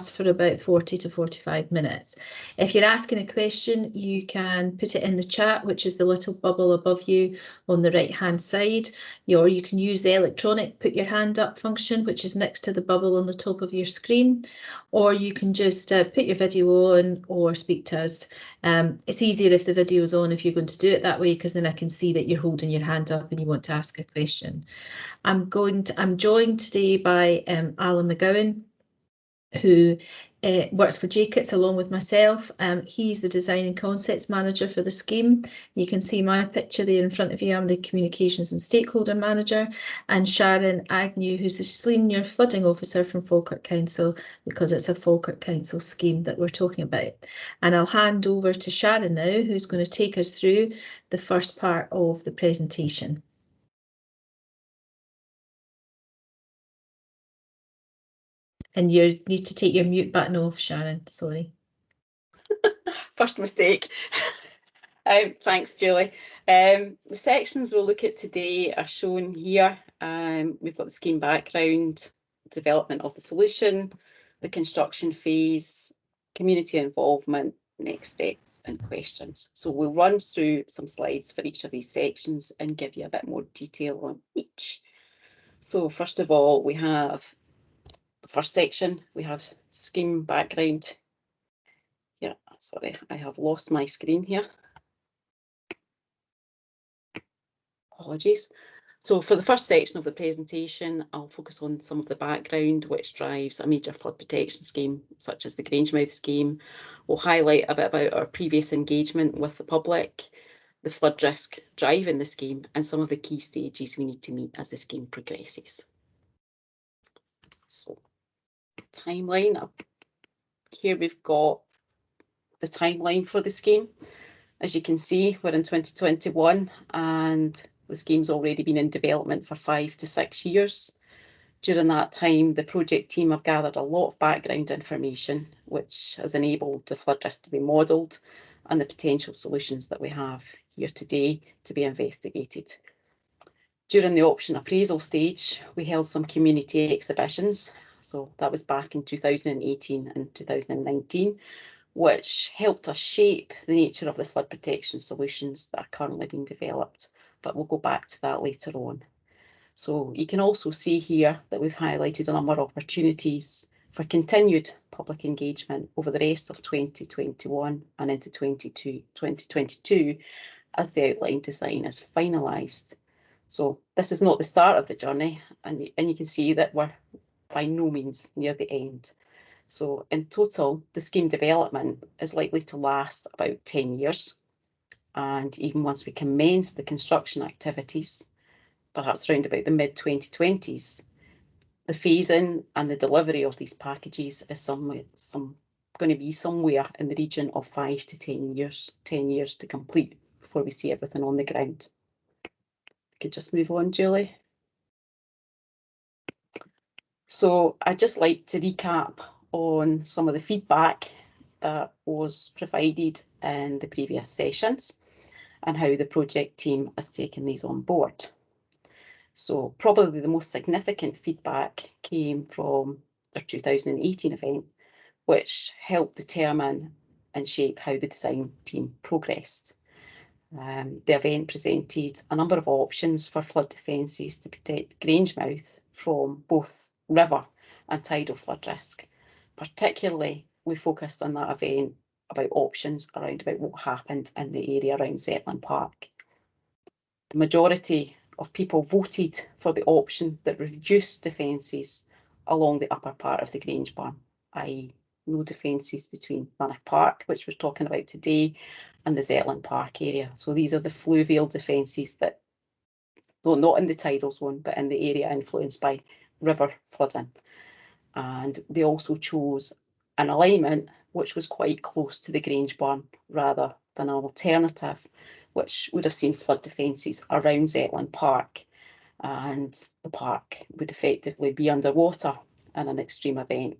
for about 40 to 45 minutes. If you're asking a question, you can put it in the chat, which is the little bubble above you on the right hand side, or you can use the electronic put your hand up function, which is next to the bubble on the top of your screen, or you can just put your video on or speak to us. It's easier if the video is on if you're going to do it that way, because then I can see that you're holding your hand up and you want to ask a question. I'm joined today by Alan McGowan, who works for JKITS along with myself. He's the design and concepts manager for the scheme. You can see my picture there in front of you. I'm the communications and stakeholder manager, and Sharon Agnew, who's the senior flooding officer from Falkirk Council, because it's a Falkirk Council scheme that we're talking about. And I'll hand over to Sharon now, who's going to take us through the first part of the presentation. And you need to take your mute button off, Sharon, sorry. First mistake. Thanks, Julie. The sections we'll look at today are shown here. We've got the scheme background, development of the solution, the construction phase, community involvement, next steps and questions. So we'll run through some slides for each of these sections and give you a bit more detail on each. So first of all, we have the first section, we have scheme background. Yeah, sorry, I have lost my screen here. Apologies. So for the first section of the presentation, I'll focus on some of the background which drives a major flood protection scheme, such as the Grangemouth scheme. We'll highlight a bit about our previous engagement with the public, the flood risk driving the scheme, and some of the key stages we need to meet as the scheme progresses. So, timeline. Up here we've got the timeline for the scheme. As you can see, we're in 2021 and the scheme's already been in development for 5 to 6 years. During that time, the project team have gathered a lot of background information, which has enabled the flood risk to be modelled and the potential solutions that we have here today to be investigated. During the option appraisal stage, we held some community exhibitions. So that was back in 2018 and 2019. Which helped us shape the nature of the flood protection solutions that are currently being developed, but we'll go back to that later on. So you can also see here that we've highlighted a number of opportunities for continued public engagement over the rest of 2021 and into 2022 as the outline design is finalised. So this is not the start of the journey, and you can see that we're by no means near the end. So in total, the scheme development is likely to last about 10 years. And even once we commence the construction activities, perhaps around about the mid-2020s, the phasing and the delivery of these packages is going to be somewhere in the region of 5 to 10 years to complete before we see everything on the ground. We could just move on, Julie. So I'd just like to recap on some of the feedback that was provided in the previous sessions and how the project team has taken these on board. So probably the most significant feedback came from their 2018 event, which helped determine and shape how the design team progressed. The event presented a number of options for flood defences to protect Grangemouth from both river and tidal flood risk. Particularly, we focused on that event about options around about what happened in the area around Zetland Park. The majority of people voted for the option that reduced defences along the upper part of the Grange Burn, i.e. no defences between Rannoch Park, which we're talking about today, and the Zetland Park area. So these are the fluvial defences that, well, not in the tidal zone, but in the area influenced by river flooding. And they also chose an alignment which was quite close to the Grange Burn rather than an alternative, which would have seen flood defences around Zetland Park, and the park would effectively be underwater in an extreme event.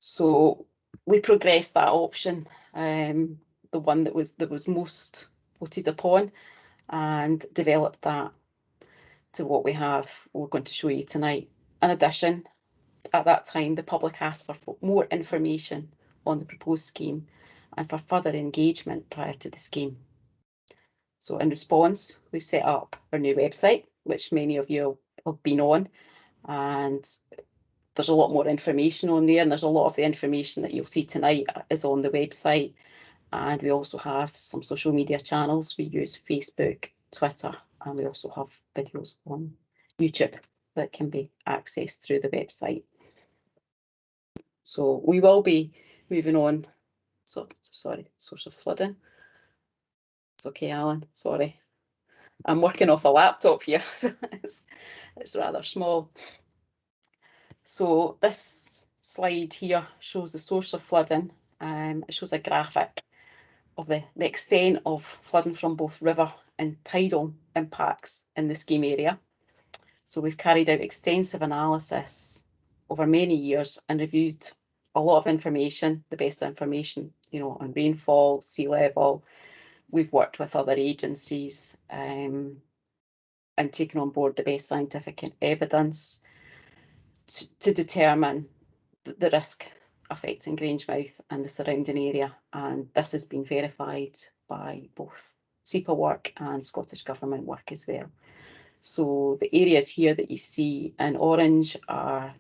So we progressed that option, the one that was most voted upon, and developed that to what we're going to show you tonight. In addition, at that time, the public asked for more information on the proposed scheme and for further engagement prior to the scheme. So in response, we've set up our new website, which many of you have been on, and there's a lot more information on there, and there's a lot of the information that you'll see tonight is on the website. And we also have some social media channels. We use Facebook, Twitter, and we also have videos on YouTube that can be accessed through the website. So we will be moving on. So, sorry, source of flooding. It's okay, Alan, sorry. I'm working off a laptop here, so it's rather small. So this slide here shows the source of flooding. It shows a graphic of the extent of flooding from both river and tidal impacts in the scheme area. So we've carried out extensive analysis over many years and reviewed a lot of information, the best information, on rainfall, sea level. We've worked with other agencies and taken on board the best scientific evidence to determine the risk affecting Grangemouth and the surrounding area, and this has been verified by both SEPA work and Scottish Government work as well. So the areas here that you see in orange are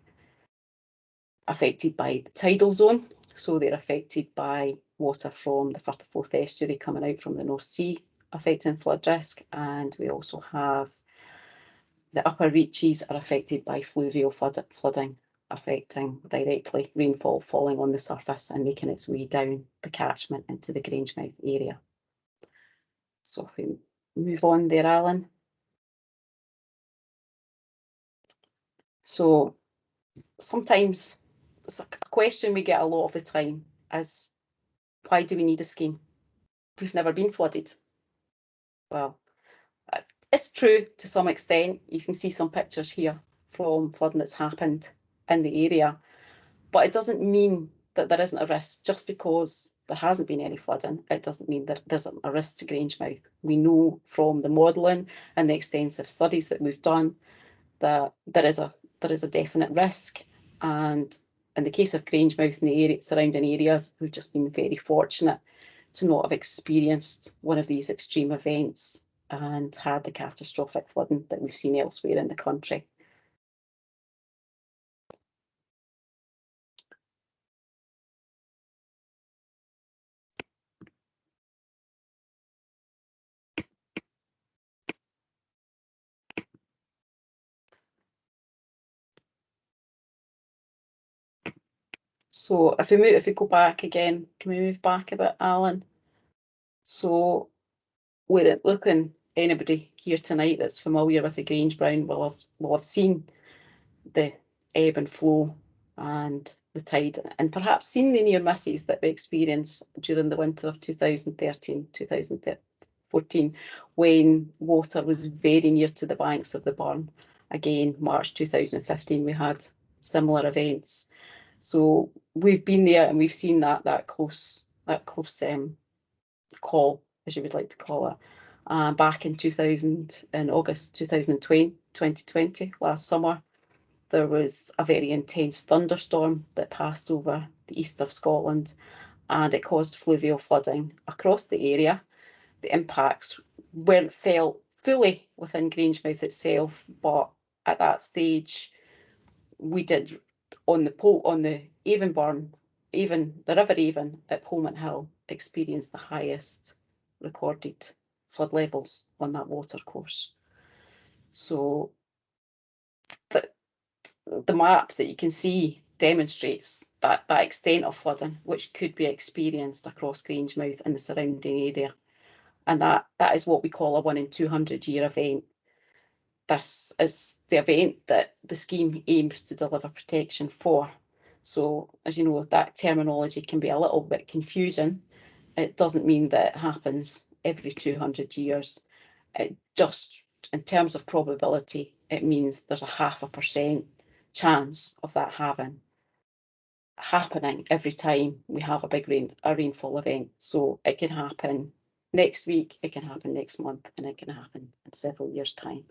affected by the tidal zone, so they're affected by water from the Firth of Forth estuary coming out from the North Sea, affecting flood risk, and we also have the upper reaches are affected by fluvial flooding, affecting directly rainfall falling on the surface and making its way down the catchment into the Grangemouth area. So if we move on there, Alan. So sometimes it's a question we get a lot of the time is, why do we need a scheme? We've never been flooded. Well, it's true to some extent. You can see some pictures here from flooding that's happened in the area. But it doesn't mean that there isn't a risk. Just because there hasn't been any flooding, it doesn't mean that there isn't a risk to Grangemouth. We know from the modelling and the extensive studies that we've done that there is a definite risk. And in the case of Grangemouth and the surrounding areas, we've just been very fortunate to not have experienced one of these extreme events and had the catastrophic flooding that we've seen elsewhere in the country. So if we go back again, can we move back a bit, Alan? So we're looking, anybody here tonight that's familiar with the Grange Brown will have seen the ebb and flow and the tide, and perhaps seen the near misses that we experienced during the winter of 2013, 2014, when water was very near to the banks of the burn. Again, March 2015, we had similar events. So we've been there and we've seen that close call, as you would like to call it, back in August 2020, last summer. There was a very intense thunderstorm that passed over the east of Scotland, and it caused fluvial flooding across the area. The impacts weren't felt fully within Grangemouth itself, but at that stage we did on the Avonburn, the River Avon at Polmont Hill, experienced the highest recorded flood levels on that watercourse. So the map that you can see demonstrates that extent of flooding which could be experienced across Grangemouth and the surrounding area, and that is what we call a 1 in 200 year event. This is the event that the scheme aims to deliver protection for. So, as you know, that terminology can be a little bit confusing. It doesn't mean that it happens every 200 years. It just, in terms of probability, it means there's a 0.5% chance of that happening every time we have a big rainfall event. So it can happen next week, it can happen next month, and it can happen in several years' time.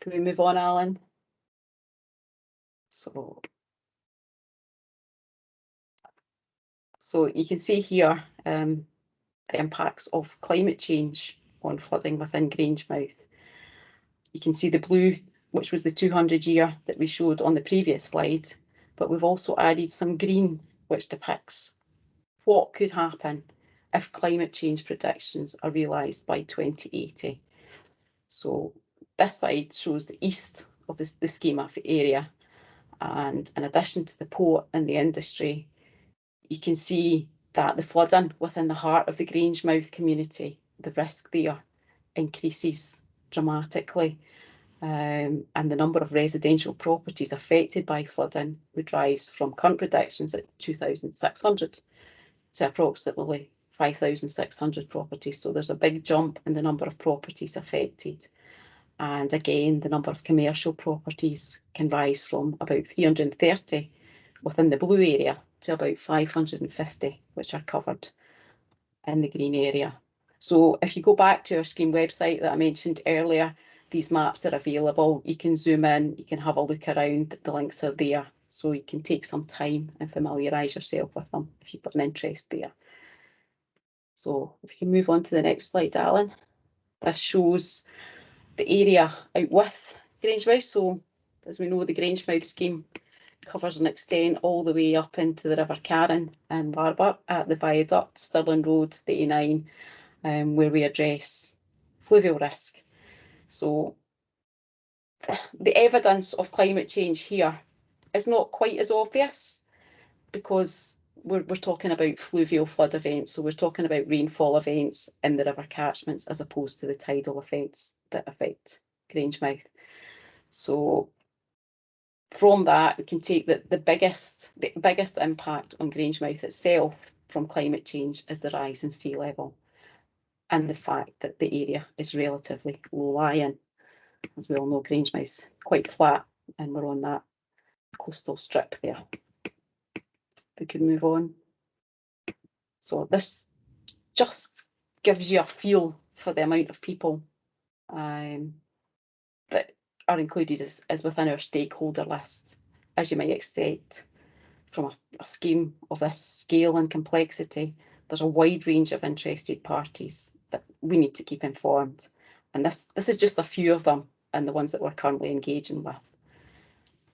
Can we move on, Alan? So you can see here the impacts of climate change on flooding within Grangemouth. You can see the blue, which was the 200-year that we showed on the previous slide, but we've also added some green, which depicts what could happen if climate change predictions are realised by 2080. So this side shows the east of the schema area, and in addition to the port and the industry, you can see that the flooding within the heart of the Grangemouth community, the risk there increases dramatically, and the number of residential properties affected by flooding would rise from current predictions at 2,600 to approximately 5,600 properties. So there's a big jump in the number of properties affected. And again, the number of commercial properties can rise from about 330 within the blue area to about 550, which are covered in the green area. So if you go back to our scheme website that I mentioned earlier, these maps are available. You can zoom in, you can have a look around, the links are there. So you can take some time and familiarise yourself with them if you've got an interest there. So if you can move on to the next slide, Alan. This shows the area out with Grangemouth. So as we know, the Grangemouth scheme covers an extent all the way up into the River Carron and Barbuck at the viaduct, Stirling Road, the A9, where we address fluvial risk. So the evidence of climate change here is not quite as obvious because we're talking about fluvial flood events. So we're talking about rainfall events in the river catchments as opposed to the tidal events that affect Grangemouth. So from that, we can take that the biggest impact on Grangemouth itself from climate change is the rise in sea level and the fact that the area is relatively low-lying. As we all know, Grangemouth's quite flat and we're on that coastal strip there. We could move on. So this just gives you a feel for the amount of people that are included as within our stakeholder list, as you might expect from a scheme of this scale and complexity. There's a wide range of interested parties that we need to keep informed. And this is just a few of them and the ones that we're currently engaging with.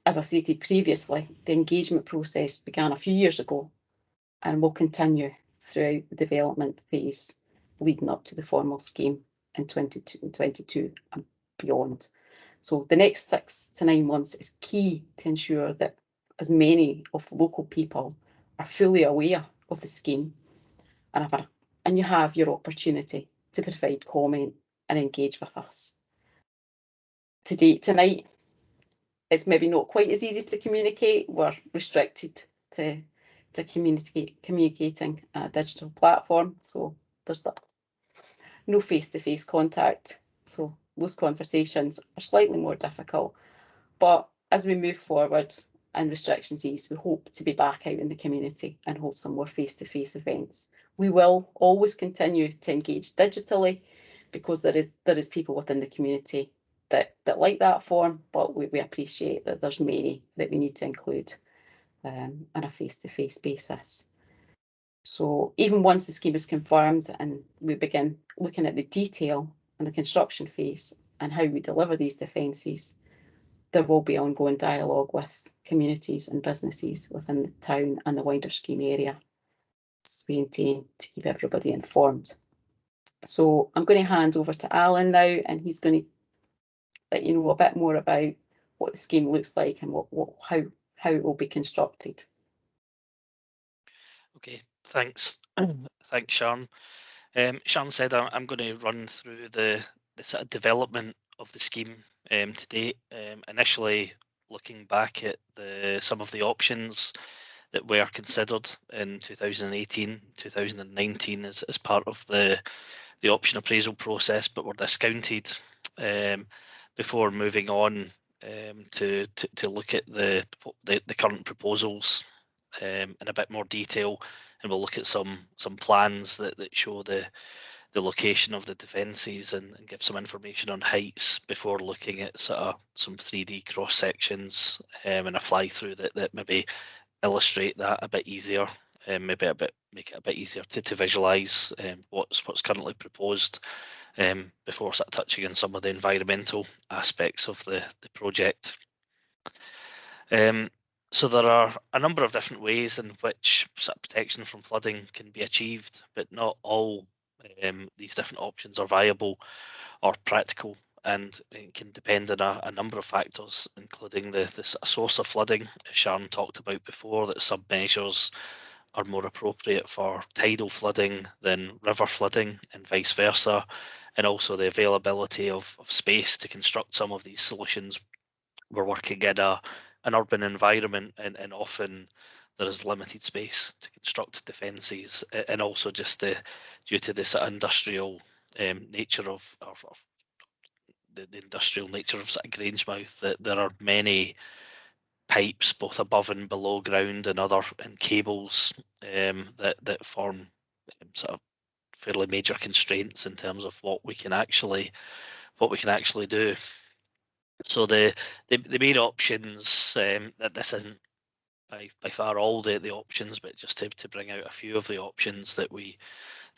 As I stated previously, the engagement process began a few years ago and will continue throughout the development phase leading up to the formal scheme in 2022 and beyond. So the next 6 to 9 months is key to ensure that as many of the local people are fully aware of the scheme and you have your opportunity to provide comment and engage with us. To date tonight, it's maybe not quite as easy to communicate. We're restricted to communicating a digital platform, so there's that. No face-to-face contact, so those conversations are slightly more difficult. But as we move forward and restrictions ease, we hope to be back out in the community and hold some more face-to-face events. We will always continue to engage digitally because there is people within the community that like that form, but we appreciate that there's many that we need to include on a face-to-face basis. So even once the scheme is confirmed and we begin looking at the detail and the construction phase and how we deliver these defences, there will be ongoing dialogue with communities and businesses within the town and the wider scheme area. So we intend to keep everybody informed. So I'm going to hand over to Alan now, and he's going to let you know a bit more about what the scheme looks like and how it will be constructed. Okay, thanks. Thanks, Sharon. Sharon said I'm going to run through the sort of development of the scheme today. Initially, looking back at some of the options that were considered in 2018, 2019 as part of the option appraisal process, but were discounted before moving on to look at the current proposals in a bit more detail, and we'll look at some plans that show the location of the defences and give some information on heights before looking at sort of some 3D cross sections and apply through that maybe illustrate that a bit easier, maybe make it a bit easier to visualise what's currently proposed before sort of touching on some of the environmental aspects of the project. So there are a number of different ways in which sort of protection from flooding can be achieved, but not all these different options are viable or practical, and it can depend on a number of factors, including the sort of source of flooding, as Sharon talked about before, that some measures are more appropriate for tidal flooding than river flooding and vice versa, and also the availability of space to construct some of these solutions. We're working in an urban environment, and often there is limited space to construct defences, and also just due to this industrial nature of the industrial nature of sort of Grangemouth, that there are many pipes both above and below ground and cables that form sort of fairly major constraints in terms of what we can actually do. So the main options, that this isn't by far all the options, but just to bring out a few of the options that we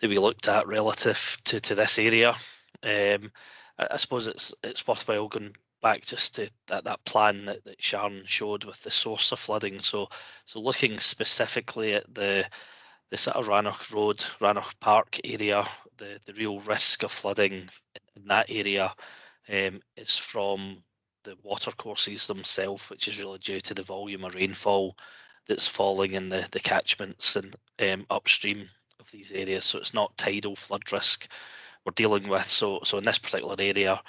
looked at relative to this area. I suppose it's worthwhile going back just to that plan that Sharon showed with the source of flooding. So looking specifically at the sort of Rannoch Road, Rannoch Park area, the real risk of flooding in that area is from the watercourses themselves, which is really due to the volume of rainfall that's falling in the catchments and upstream of these areas. So it's not tidal flood risk we're dealing with. So in this particular area,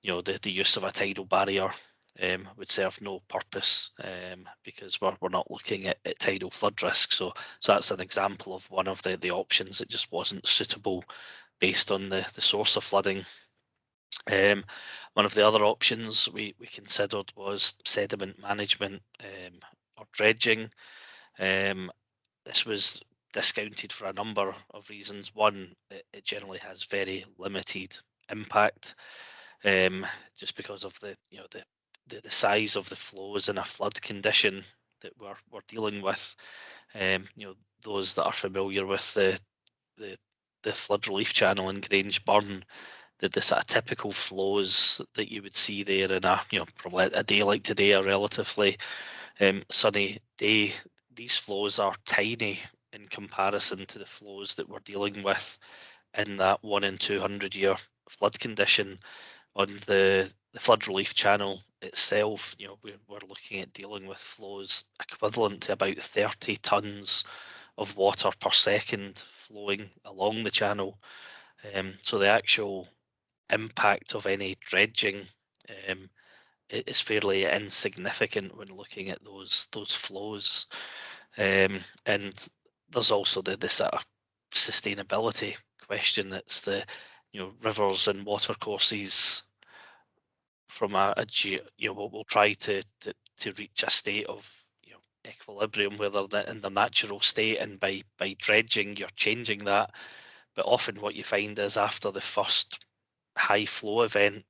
the use of a tidal barrier would serve no purpose because we're not looking at tidal flood risk. So that's an example of one of the options that just wasn't suitable based on the source of flooding. One of the other options we considered was sediment management or dredging. This was discounted for a number of reasons. One, it generally has very limited impact, just because of the size of the flows in a flood condition that we're dealing with. Those that are familiar with the flood relief channel in Grangeburn, the sort of typical flows that you would see there in probably a day like today, a relatively sunny day. These flows are tiny in comparison to the flows that we're dealing with in that 1 in 200 year flood condition. On the flood relief channel itself, we're looking at dealing with flows equivalent to about 30 tonnes of water per second flowing along the channel. So the actual impact of any dredging is fairly insignificant when looking at those flows. And there's also the sort of sustainability question. That's the rivers and watercourses from we'll try to reach a state of equilibrium where they're in their natural state, and by dredging you're changing that. But often what you find is after the first high flow event,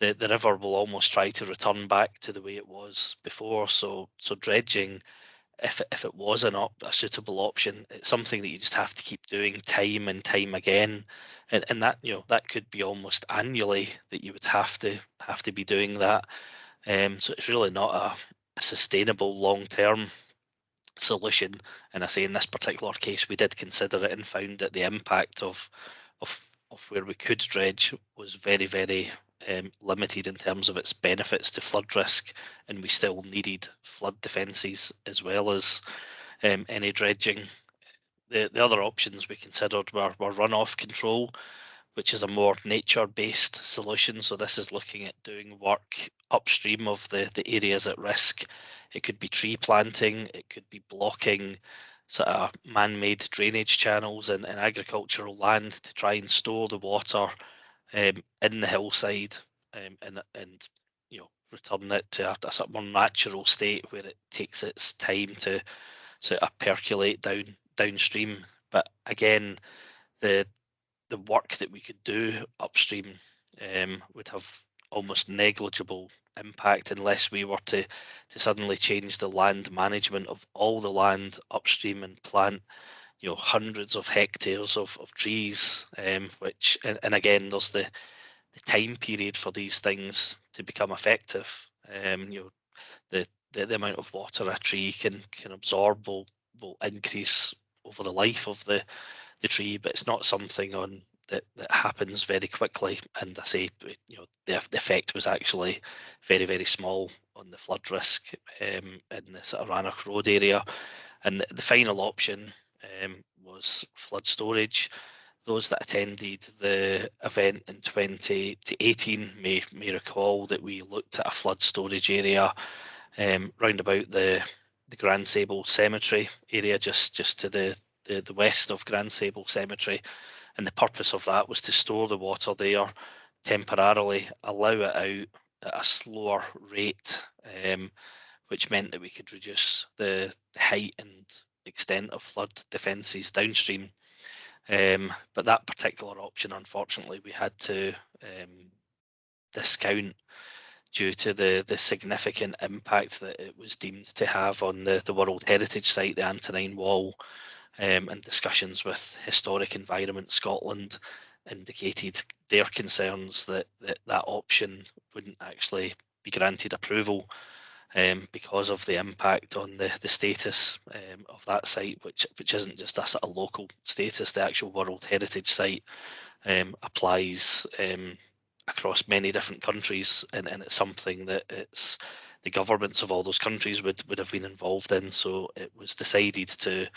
the river will almost try to return back to the way it was before. So dredging, if it was a suitable option, it's something that you just have to keep doing time and time again, and that that could be almost annually that you would have to be doing that. So it's really not a sustainable long-term solution. And I say in this particular case, we did consider it and found that the impact of where we could dredge was very, very limited in terms of its benefits to flood risk, and we still needed flood defences as well as any dredging. The other options we considered were runoff control, which is a more nature-based solution. So this is looking at doing work upstream of the areas at risk. It could be tree planting, it could be blocking sort of man-made drainage channels and agricultural land to try and store the water in the hillside, and return it to a sort of more natural state where it takes its time to sort of percolate downstream. But again, the the work that we could do upstream would have almost negligible impact unless we were to suddenly change the land management of all the land upstream and plant, you know, hundreds of hectares of trees, which and again there's the time period for these things to become effective. You know, the amount of water a tree can absorb will increase over the life of the tree, but it's not something on that happens very quickly. And I say, you know, the effect was actually very small on the flood risk in the sort of Rannoch Road area. And the final option was flood storage. Those that attended the event in 2018 may recall that we looked at a flood storage area round about the Grand Sable Cemetery area, just to the west of Grand Sable Cemetery, and the purpose of that was to store the water there temporarily, allow it out at a slower rate, which meant that we could reduce the height and extent of flood defences downstream. But that particular option, unfortunately, we had to discount due to the significant impact that it was deemed to have on the World Heritage Site, the Antonine Wall, and discussions with Historic Environment Scotland indicated their concerns that option wouldn't actually be granted approval because of the impact on the status of that site, which isn't just a sort of local status. The actual World Heritage Site applies across many different countries, and it's something that it's the governments of all those countries would have been involved in. So it was decided to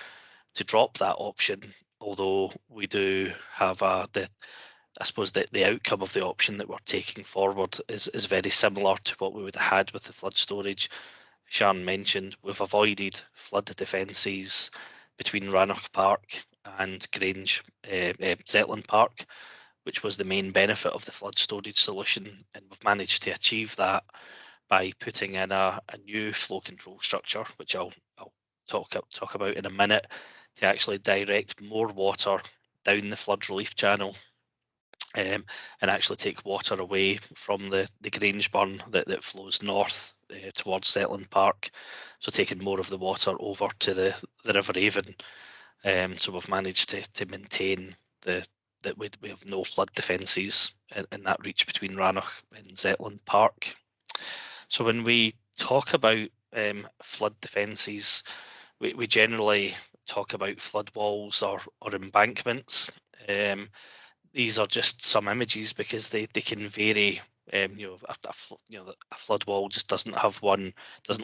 drop that option, although we do have I suppose that the outcome of the option that we're taking forward is very similar to what we would have had with the flood storage. Sharon mentioned we've avoided flood defences between Rannoch Park and Grange Zetland Park, which was the main benefit of the flood storage solution, and we've managed to achieve that by putting in a new flow control structure, which I'll talk about in a minute, to actually direct more water down the flood relief channel and actually take water away from the Grange burn that flows north towards Zetland Park, so taking more of the water over to the River Avon. So we've managed to maintain that we have no flood defences in that reach between Rannoch and Zetland Park. So when we talk about flood defences, we generally talk about flood walls or embankments. These are just some images because they can vary. You know, a flood wall just doesn't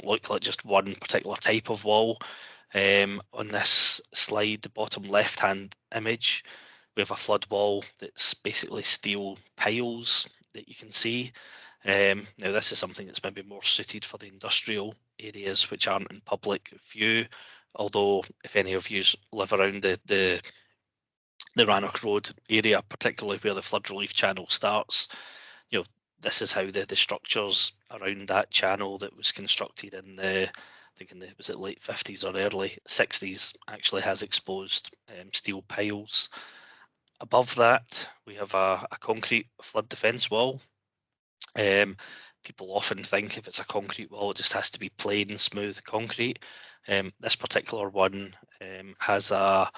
look like just one particular type of wall. On this slide, the bottom left-hand image, we have a flood wall that's basically steel piles that you can see. Now this is something that's maybe more suited for the industrial areas which aren't in public view, although if any of you live around the Rannoch Road area, particularly where the flood relief channel starts, you know, this is how the structures around that channel that was constructed in the, I think in the, was it late 50s or early 60s, actually has exposed steel piles. Above that, we have a concrete flood defence wall. People often think if it's a concrete wall, it just has to be plain, smooth concrete. This particular one has a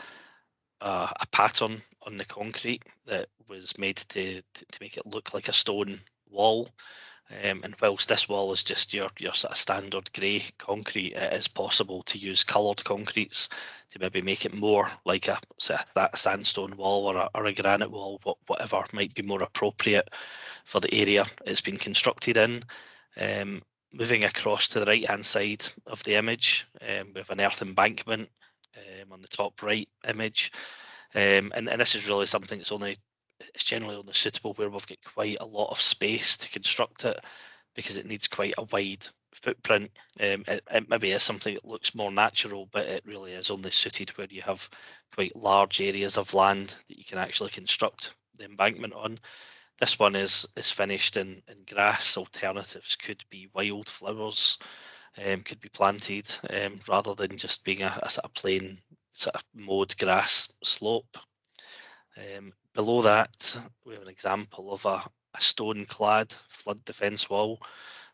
pattern on the concrete that was made to make it look like a stone wall. And whilst this wall is just your sort of standard grey concrete, it is possible to use coloured concretes to maybe make it more like that sandstone wall or a granite wall, whatever might be more appropriate for the area it's been constructed in. Moving across to the right hand side of the image, we have an earth embankment on the top right image. And this is really something that's it's generally only suitable where we've got quite a lot of space to construct it, because it needs quite a wide footprint. It maybe is something that looks more natural, but it really is only suited where you have quite large areas of land that you can actually construct the embankment on. This one is finished in grass. Alternatives could be wildflowers, could be planted, rather than just being a sort of plain sort of mowed grass slope. Below that, we have an example of a stone-clad flood defence wall.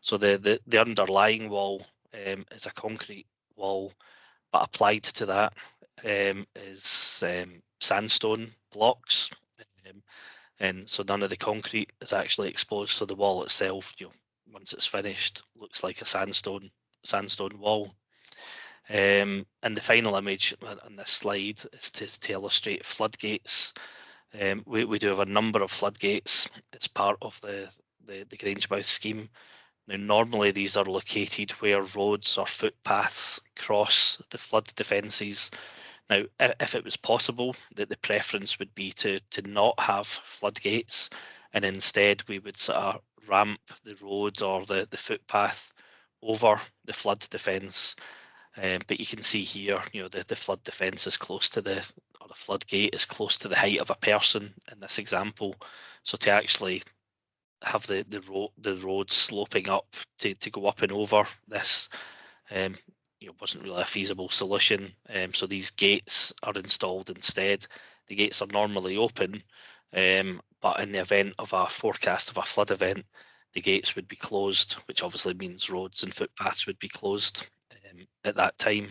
So the underlying wall is a concrete wall, but applied to that is sandstone blocks. And so none of the concrete is actually exposed, so the wall itself, once it's finished, looks like a sandstone wall. And the final image on this slide is to illustrate floodgates. We do have a number of floodgates as part of the Grangemouth scheme. Now, normally these are located where roads or footpaths cross the flood defences. Now, if it was possible, that the preference would be to not have floodgates, and instead we would sort of ramp the road or the footpath over the flood defence. But you can see here, the flood defence is close to the floodgate is close to the height of a person in this example. So to actually have the road sloping up to go up and over this, wasn't really a feasible solution. So these gates are installed instead. The gates are normally open, but in the event of a forecast of a flood event, the gates would be closed, which obviously means roads and footpaths would be closed at that time.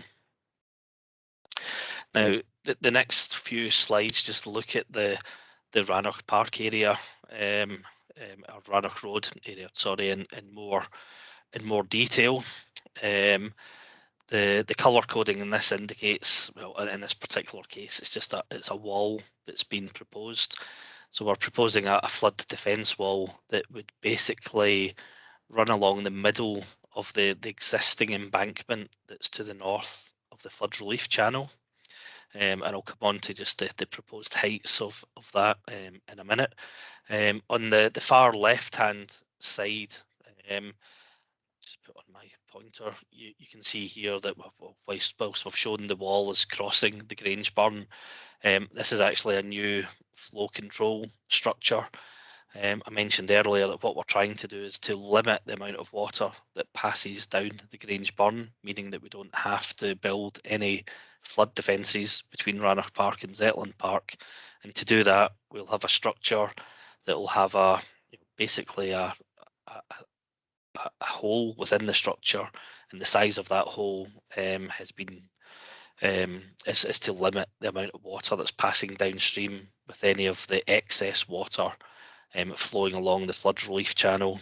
Now, the next few slides just look at the Rannoch Park area, or Rannoch Road area, sorry, in more detail. The colour coding in this indicates, well, in this particular case, it's a wall that's been proposed. So we're proposing a flood defence wall that would basically run along the middle of the existing embankment that's to the north of the flood relief channel. And I'll come on to just the proposed heights of that in a minute. On the far left-hand side, just put on my pointer, you can see here that whilst we've shown the wall is crossing the Grangeburn, this is actually a new flow control structure. I mentioned earlier that what we're trying to do is to limit the amount of water that passes down the Grangeburn, meaning that we don't have to build any flood defences between Rannoch Park and Zetland Park. And to do that, we'll have a structure that will have basically a hole within the structure, and the size of that hole has been is to limit the amount of water that's passing downstream with any of the excess water flowing along the flood relief channel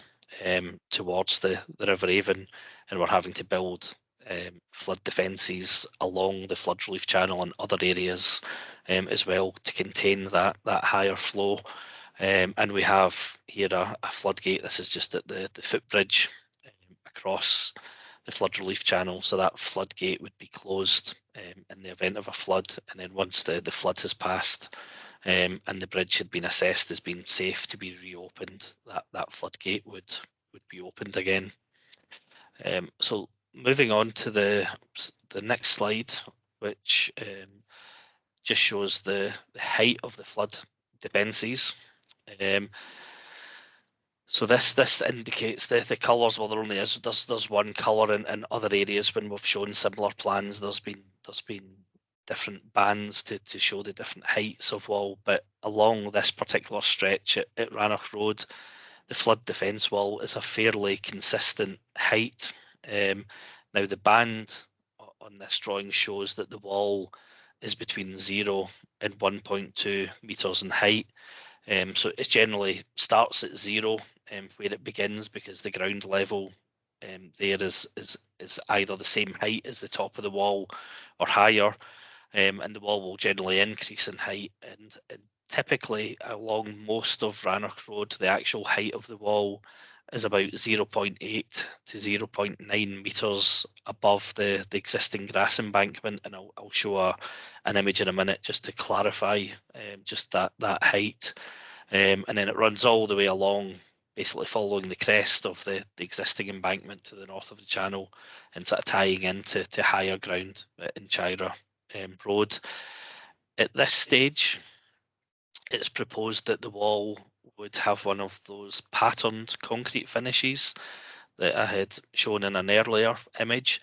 towards the River Avon, and we're having to build flood defences along the flood relief channel and other areas as well to contain that higher flow. And we have here a floodgate. This is just at the footbridge across the flood relief channel. So that floodgate would be closed in the event of a flood, and then once the flood has passed and the bridge had been assessed as being safe to be reopened, that floodgate would be opened again. So moving on to the next slide, which just shows the height of the flood defences. So this indicates the colours. Well, there's one colour in other areas. When we've shown similar plans, there's been different bands to show the different heights of wall. But along this particular stretch at Rannoch Road, the flood defence wall is a fairly consistent height. Now the band on this drawing shows that the wall is between 0 and 1.2 metres in height. So it generally starts at 0 where it begins, because the ground level there is either the same height as the top of the wall or higher, and the wall will generally increase in height, and typically along most of Rannoch Road the actual height of the wall is about 0.8 to 0.9 metres above the existing grass embankment, and I'll show an image in a minute just to clarify just that height. And then it runs all the way along, basically following the crest of the existing embankment to the north of the channel, and sort of tying into higher ground in Chira Road. At this stage, it's proposed that the wall would have one of those patterned concrete finishes that I had shown in an earlier image,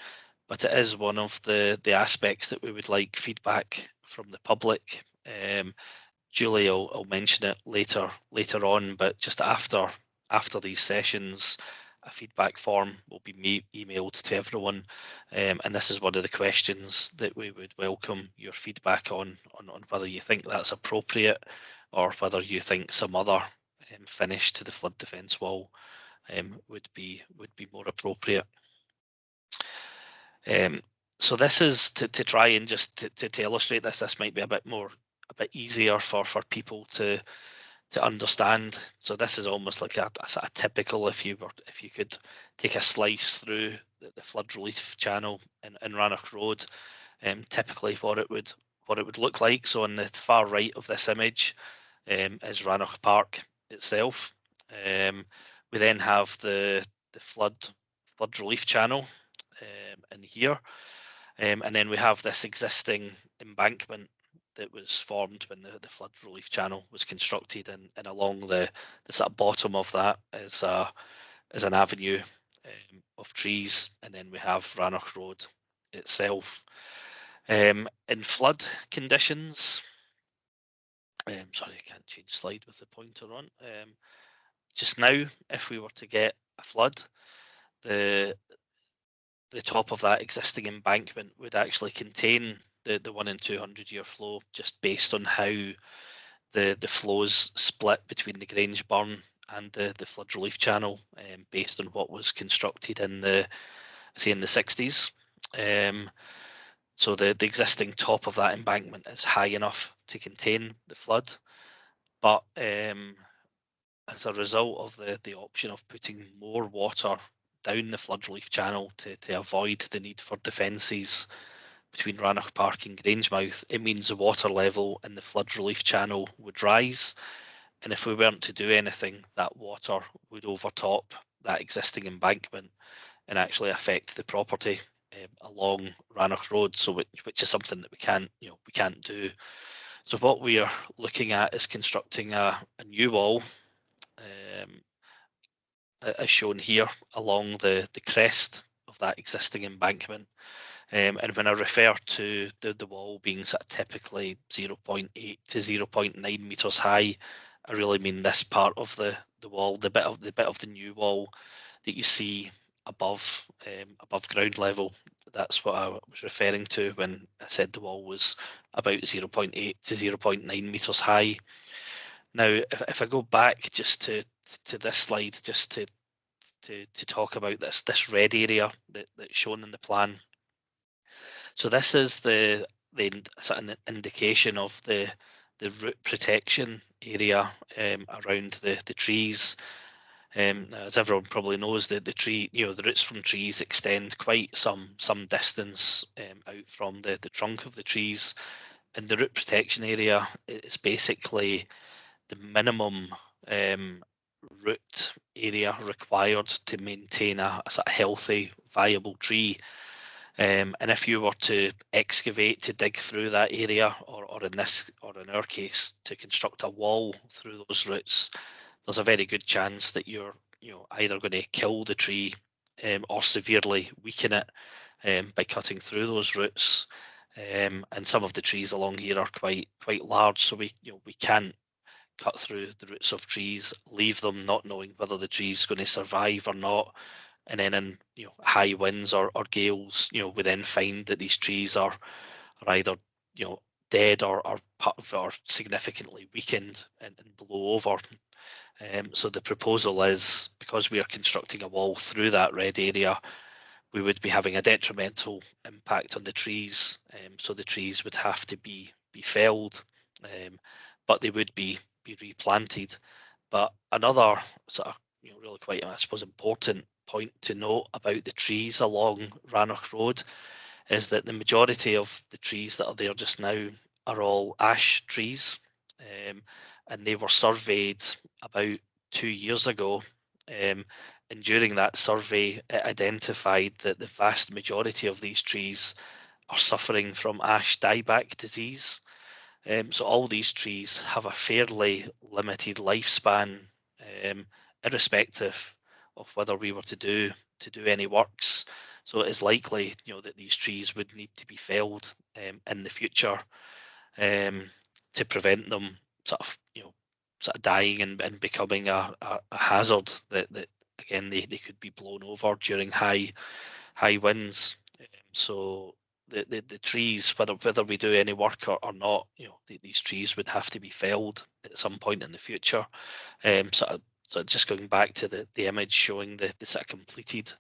but it is one of the aspects that we would like feedback from the public Julie will mention it later on, but just after these sessions, a feedback form will be emailed to everyone, and this is one of the questions that we would welcome your feedback on whether you think that's appropriate or whether you think some other finish to the flood defence wall would be more appropriate. So this is to try and just to illustrate this. This might be a bit easier for people to understand. So this is almost like a sort of typical, if you could take a slice through the flood relief channel in Rannoch Road, typically what it would look like. So on the far right of this image is Rannoch Park itself. We then have the flood relief channel in here, and then we have this existing embankment that was formed when the flood relief channel was constructed, and along the sort of bottom of that is an avenue of trees, and then we have Rannoch Road itself. In flood conditions, sorry, I can't change slide with the pointer on. Just now, if we were to get a flood, the top of that existing embankment would actually contain the 1 in 200 year flow, just based on how the flows split between the Grange Burn and the flood relief channel, based on what was constructed in the 60s. So the existing top of that embankment is high enough to contain the flood, but as a result of the option of putting more water down the flood relief channel to avoid the need for defences between Rannoch Park and Grangemouth, it means the water level in the flood relief channel would range, and if we weren't to do anything, that water would overtop that existing embankment and actually affect the property along Rannoch Road, so which is something that we can't do. So what we are looking at is constructing a new wall, as shown here, along the crest of that existing embankment. And when I refer to the wall being sort of typically 0.8 to 0.9 meters high, I really mean this part of the wall, the bit of the new wall that you see above ground level. That's what I was referring to when I said the wall was about 0.8 to 0.9 meters high. Now, if I go back just to this slide, just to talk about this red area that's shown in the plan. So this is the sort of indication of the root protection area around the trees. As everyone probably knows, the roots from trees extend quite some distance out from the trunk of the trees, and the root protection area is basically the minimum root area required to maintain a sort of healthy, viable tree. And if you were to excavate to dig through that area, or in our case, to construct a wall through those roots, there's a very good chance that you're either going to kill the tree or severely weaken it by cutting through those roots. And some of the trees along here are quite large, so we can't cut through the roots of trees, leave them not knowing whether the tree's going to survive or not, and then in high winds or gales, we then find that these trees are either dead or significantly weakened and blow over. So the proposal is, because we are constructing a wall through that red area, we would be having a detrimental impact on the trees. So the trees would have to be felled, but they would be replanted. But another sort of really quite, I suppose, important point to note about the trees along Rannoch Road is that the majority of the trees that are there just now are all ash trees, and they were surveyed about 2 years ago, and during that survey it identified that the vast majority of these trees are suffering from ash dieback disease. So all these trees have a fairly limited lifespan, irrespective of whether we were to do any works. So it is likely, that these trees would need to be felled in the future to prevent them sort of dying and becoming a hazard that again they could be blown over during high winds. So the trees, whether we do any work or not, these trees would have to be felled at some point in the future. So just going back to the image showing the sort of completed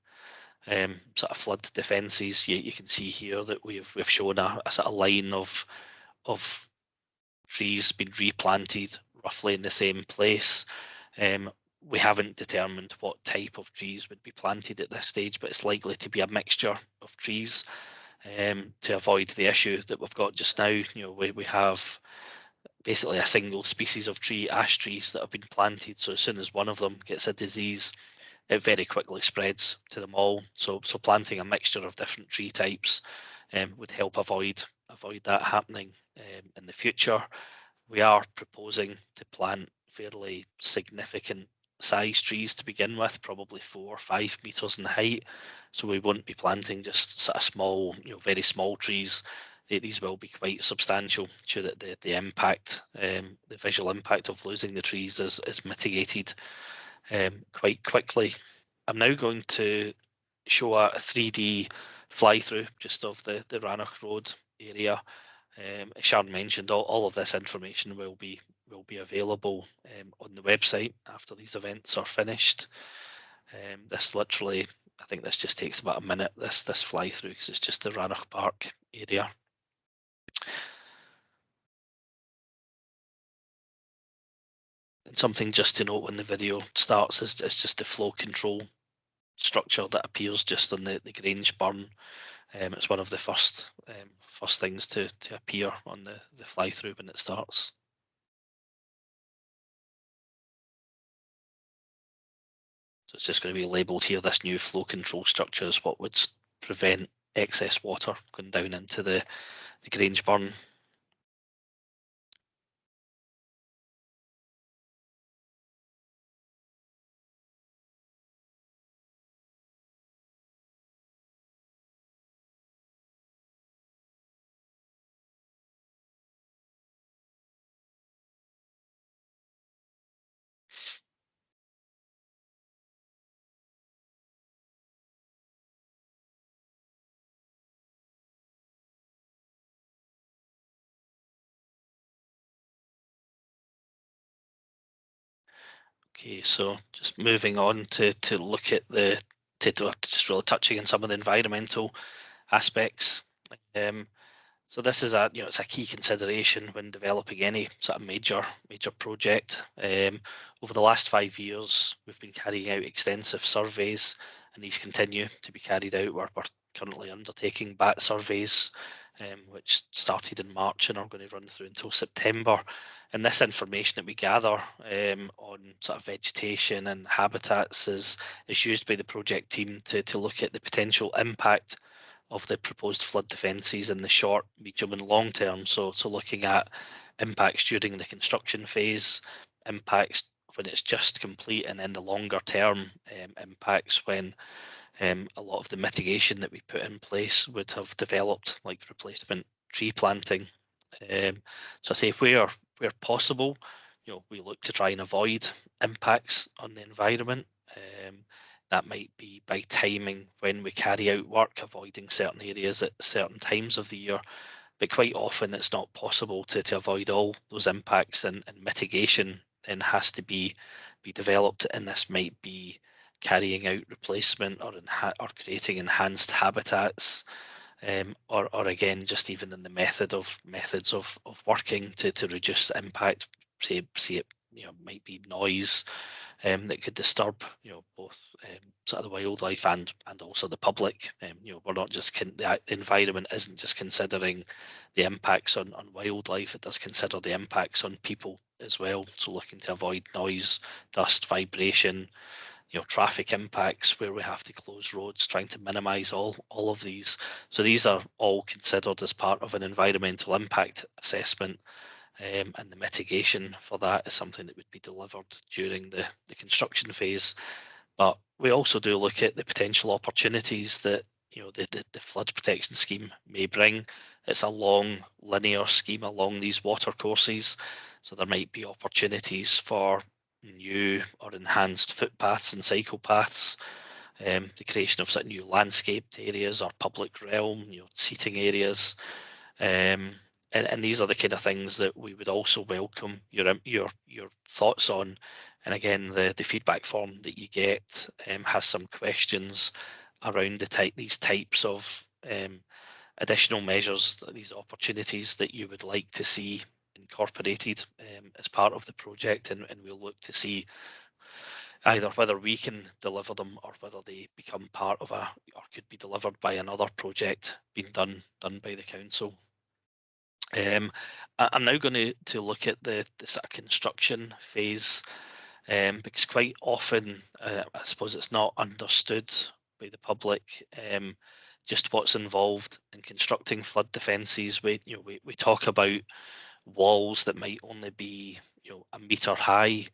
sort of flood defences, you can see here that we've shown a sort of line of trees being replanted roughly in the same place. We haven't determined what type of trees would be planted at this stage, but it's likely to be a mixture of trees to avoid the issue that we've got just now. We have basically a single species of tree, ash trees, that have been planted. So as soon as one of them gets a disease, it very quickly spreads to them all. So planting a mixture of different tree types would help avoid that happening in the future. We are proposing to plant fairly significant size trees to begin with, probably 4 or 5 meters in height. So we won't be planting just sort of small, very small trees. These will be quite substantial, so that the impact, the visual impact of losing the trees is mitigated quite quickly. I'm now going to show a 3D fly-through just of the Rannoch Road area. As Sharon mentioned, all of this information will be available on the website after these events are finished. This literally, I think this just takes about a minute, this fly through, because it's just the Rannoch Park area. And something just to note when the video starts is just the flow control structure that appears just on the Grange burn. It's one of the first things to appear on the fly through when it starts. So it's just going to be labelled here, this new flow control structure is what would prevent excess water going down into the Grange burn. Okay, so just moving on to look at just really touching on some of the environmental aspects. So this is it's a key consideration when developing any sort of major project. Over the last 5 years, we've been carrying out extensive surveys, and these continue to be carried out. We're currently undertaking BAT surveys, which started in March and are going to run through until September. And this information that we gather on sort of vegetation and habitats is used by the project team to look at the potential impact of the proposed flood defences in the short, medium and long term. So looking at impacts during the construction phase, impacts when it's just complete, and then the longer term impacts when a lot of the mitigation that we put in place would have developed, like replacement tree planting. So I say where possible, we look to try and avoid impacts on the environment. That might be by timing when we carry out work, avoiding certain areas at certain times of the year, but quite often it's not possible to avoid all those impacts, and mitigation then has to be developed, and this might be carrying out replacement or creating enhanced habitats, or again just even in the methods of working to reduce we'mpact. Say it might be noise that could disturb both sort of the wildlife and also the public. We're not just the environment isn't just considering the impacts on wildlife, it does consider the impacts on people as well. So looking to avoid noise, dust, vibration, traffic impacts where we have to close roads, trying to minimize all of these. So these are all considered as part of an environmental impact assessment. And the mitigation for that is something that would be delivered during the construction phase. But we also do look at the potential opportunities that the flood protection scheme may bring. It's a long linear scheme along these water courses. So there might be opportunities for new or enhanced footpaths and cycle paths, the creation of sort of new landscaped areas or public realm, seating areas. And these are the kind of things that we would also welcome your thoughts on. And again, the feedback form that you get has some questions around these types of additional measures, these opportunities that you would like to see incorporated as part of the project, and we'll look to see either whether we can deliver them or whether they become part of or could be delivered by another project being done by the council. I'm now going to look at the sort of construction phase, because quite often, I suppose it's not understood by the public just what's involved in constructing flood defences. We talk about walls that might only be a metre high,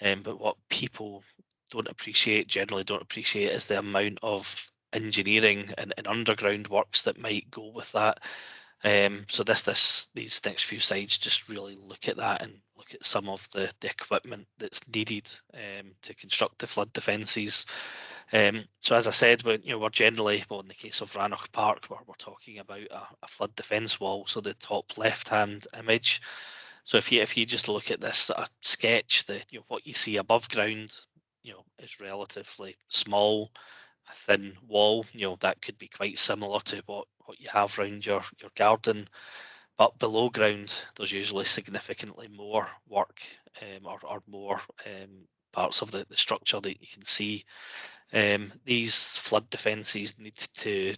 but what people generally don't appreciate is the amount of engineering and underground works that might go with that. So these next few slides just really look at that and look at some of the equipment that's needed to construct the flood defences. So as I said, we're generally, well, in the case of Rannoch Park, we're talking about a flood defence wall. So the top left-hand image. So if you just look at this sort of sketch, what you see above ground, is relatively small, a thin wall. That could be quite similar to what you have around your garden, but below ground there's usually significantly more work or more parts of the structure that you can see. These flood defences need to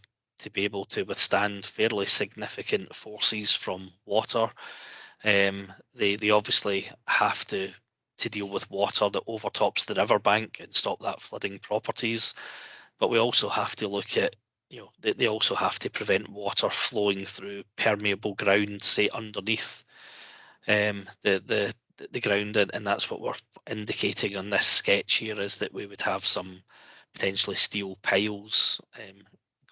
be able to withstand fairly significant forces from water. They obviously have to deal with water that overtops the riverbank and stop that flooding properties. But we also have to look at, they also have to prevent water flowing through permeable ground, say underneath the ground, and that's what we're indicating on this sketch here, is that we would have some potentially steel piles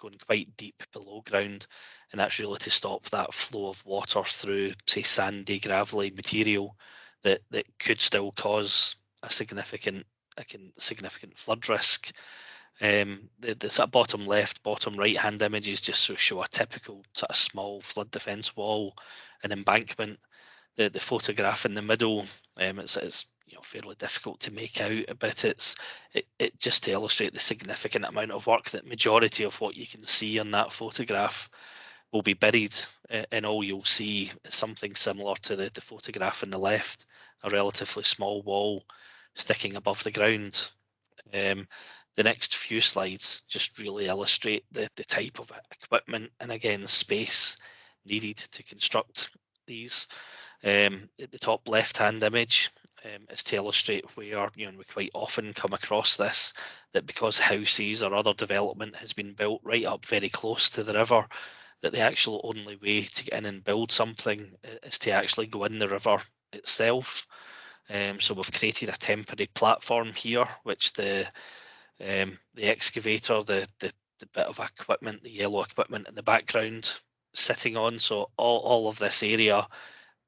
going quite deep below ground, and that's really to stop that flow of water through, say, sandy, gravelly material that could still cause a significant flood risk. The sort of bottom left, bottom right hand images just show a typical sort of small flood defence wall and embankment. The photograph in the middle, it's fairly difficult to make out, but it just to illustrate the significant amount of work that majority of what you can see on that photograph will be buried, and all you'll see is something similar to the photograph on the left, a relatively small wall sticking above the ground. The next few slides just really illustrate the type of equipment and again space needed to construct these. At the top left-hand image is to illustrate where, we quite often come across this, that because houses or other development has been built right up very close to the river, that the actual only way to get in and build something is to actually go in the river itself. So we've created a temporary platform here, which the excavator, the bit of equipment, the yellow equipment in the background sitting on. So all of this area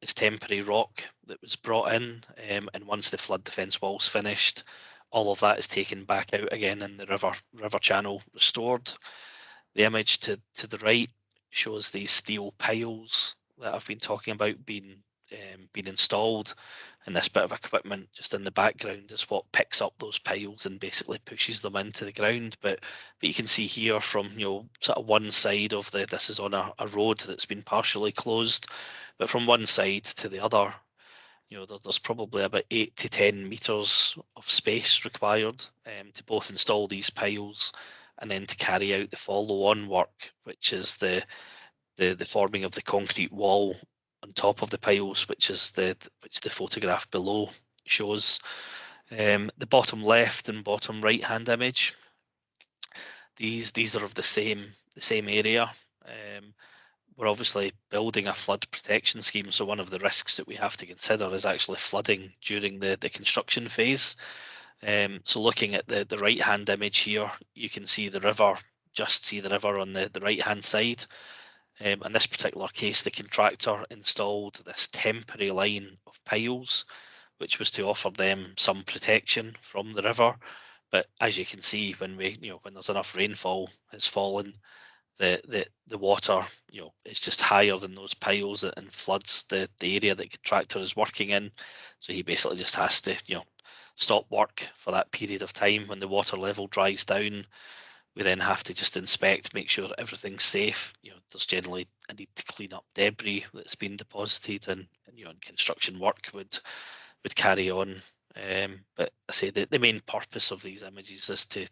is temporary rock that was brought in, and once the flood defence wall's finished, all of that is taken back out again and the river channel restored. The image to the right shows these steel piles that I've been talking about being installed, and this bit of equipment just in the background is what picks up those piles and basically pushes them into the ground. But you can see here from sort of one side of this is on a road that's been partially closed, but from one side to the other, there's probably about 8 to 10 meters of space required to both install these piles and then to carry out the follow-on work, which is the forming of the concrete wall on top of the piles, which the photograph below shows. The bottom left and bottom right hand image, these are of the same area. We're obviously building a flood protection scheme, so one of the risks that we have to consider is actually flooding during the construction phase. So looking at the right hand image here, you can see the river, on the right hand side. In this particular case, the contractor installed this temporary line of piles, which was to offer them some protection from the river. But as you can see, when when there's enough rainfall has fallen, the water is just higher than those piles and floods the area that contractor is working in. So he basically just has to stop work for that period of time. When the water level dries down, we then have to just inspect, make sure that everything's safe. There's generally a need to clean up debris that's been deposited, and construction work would carry on. But I say the main purpose of these images is to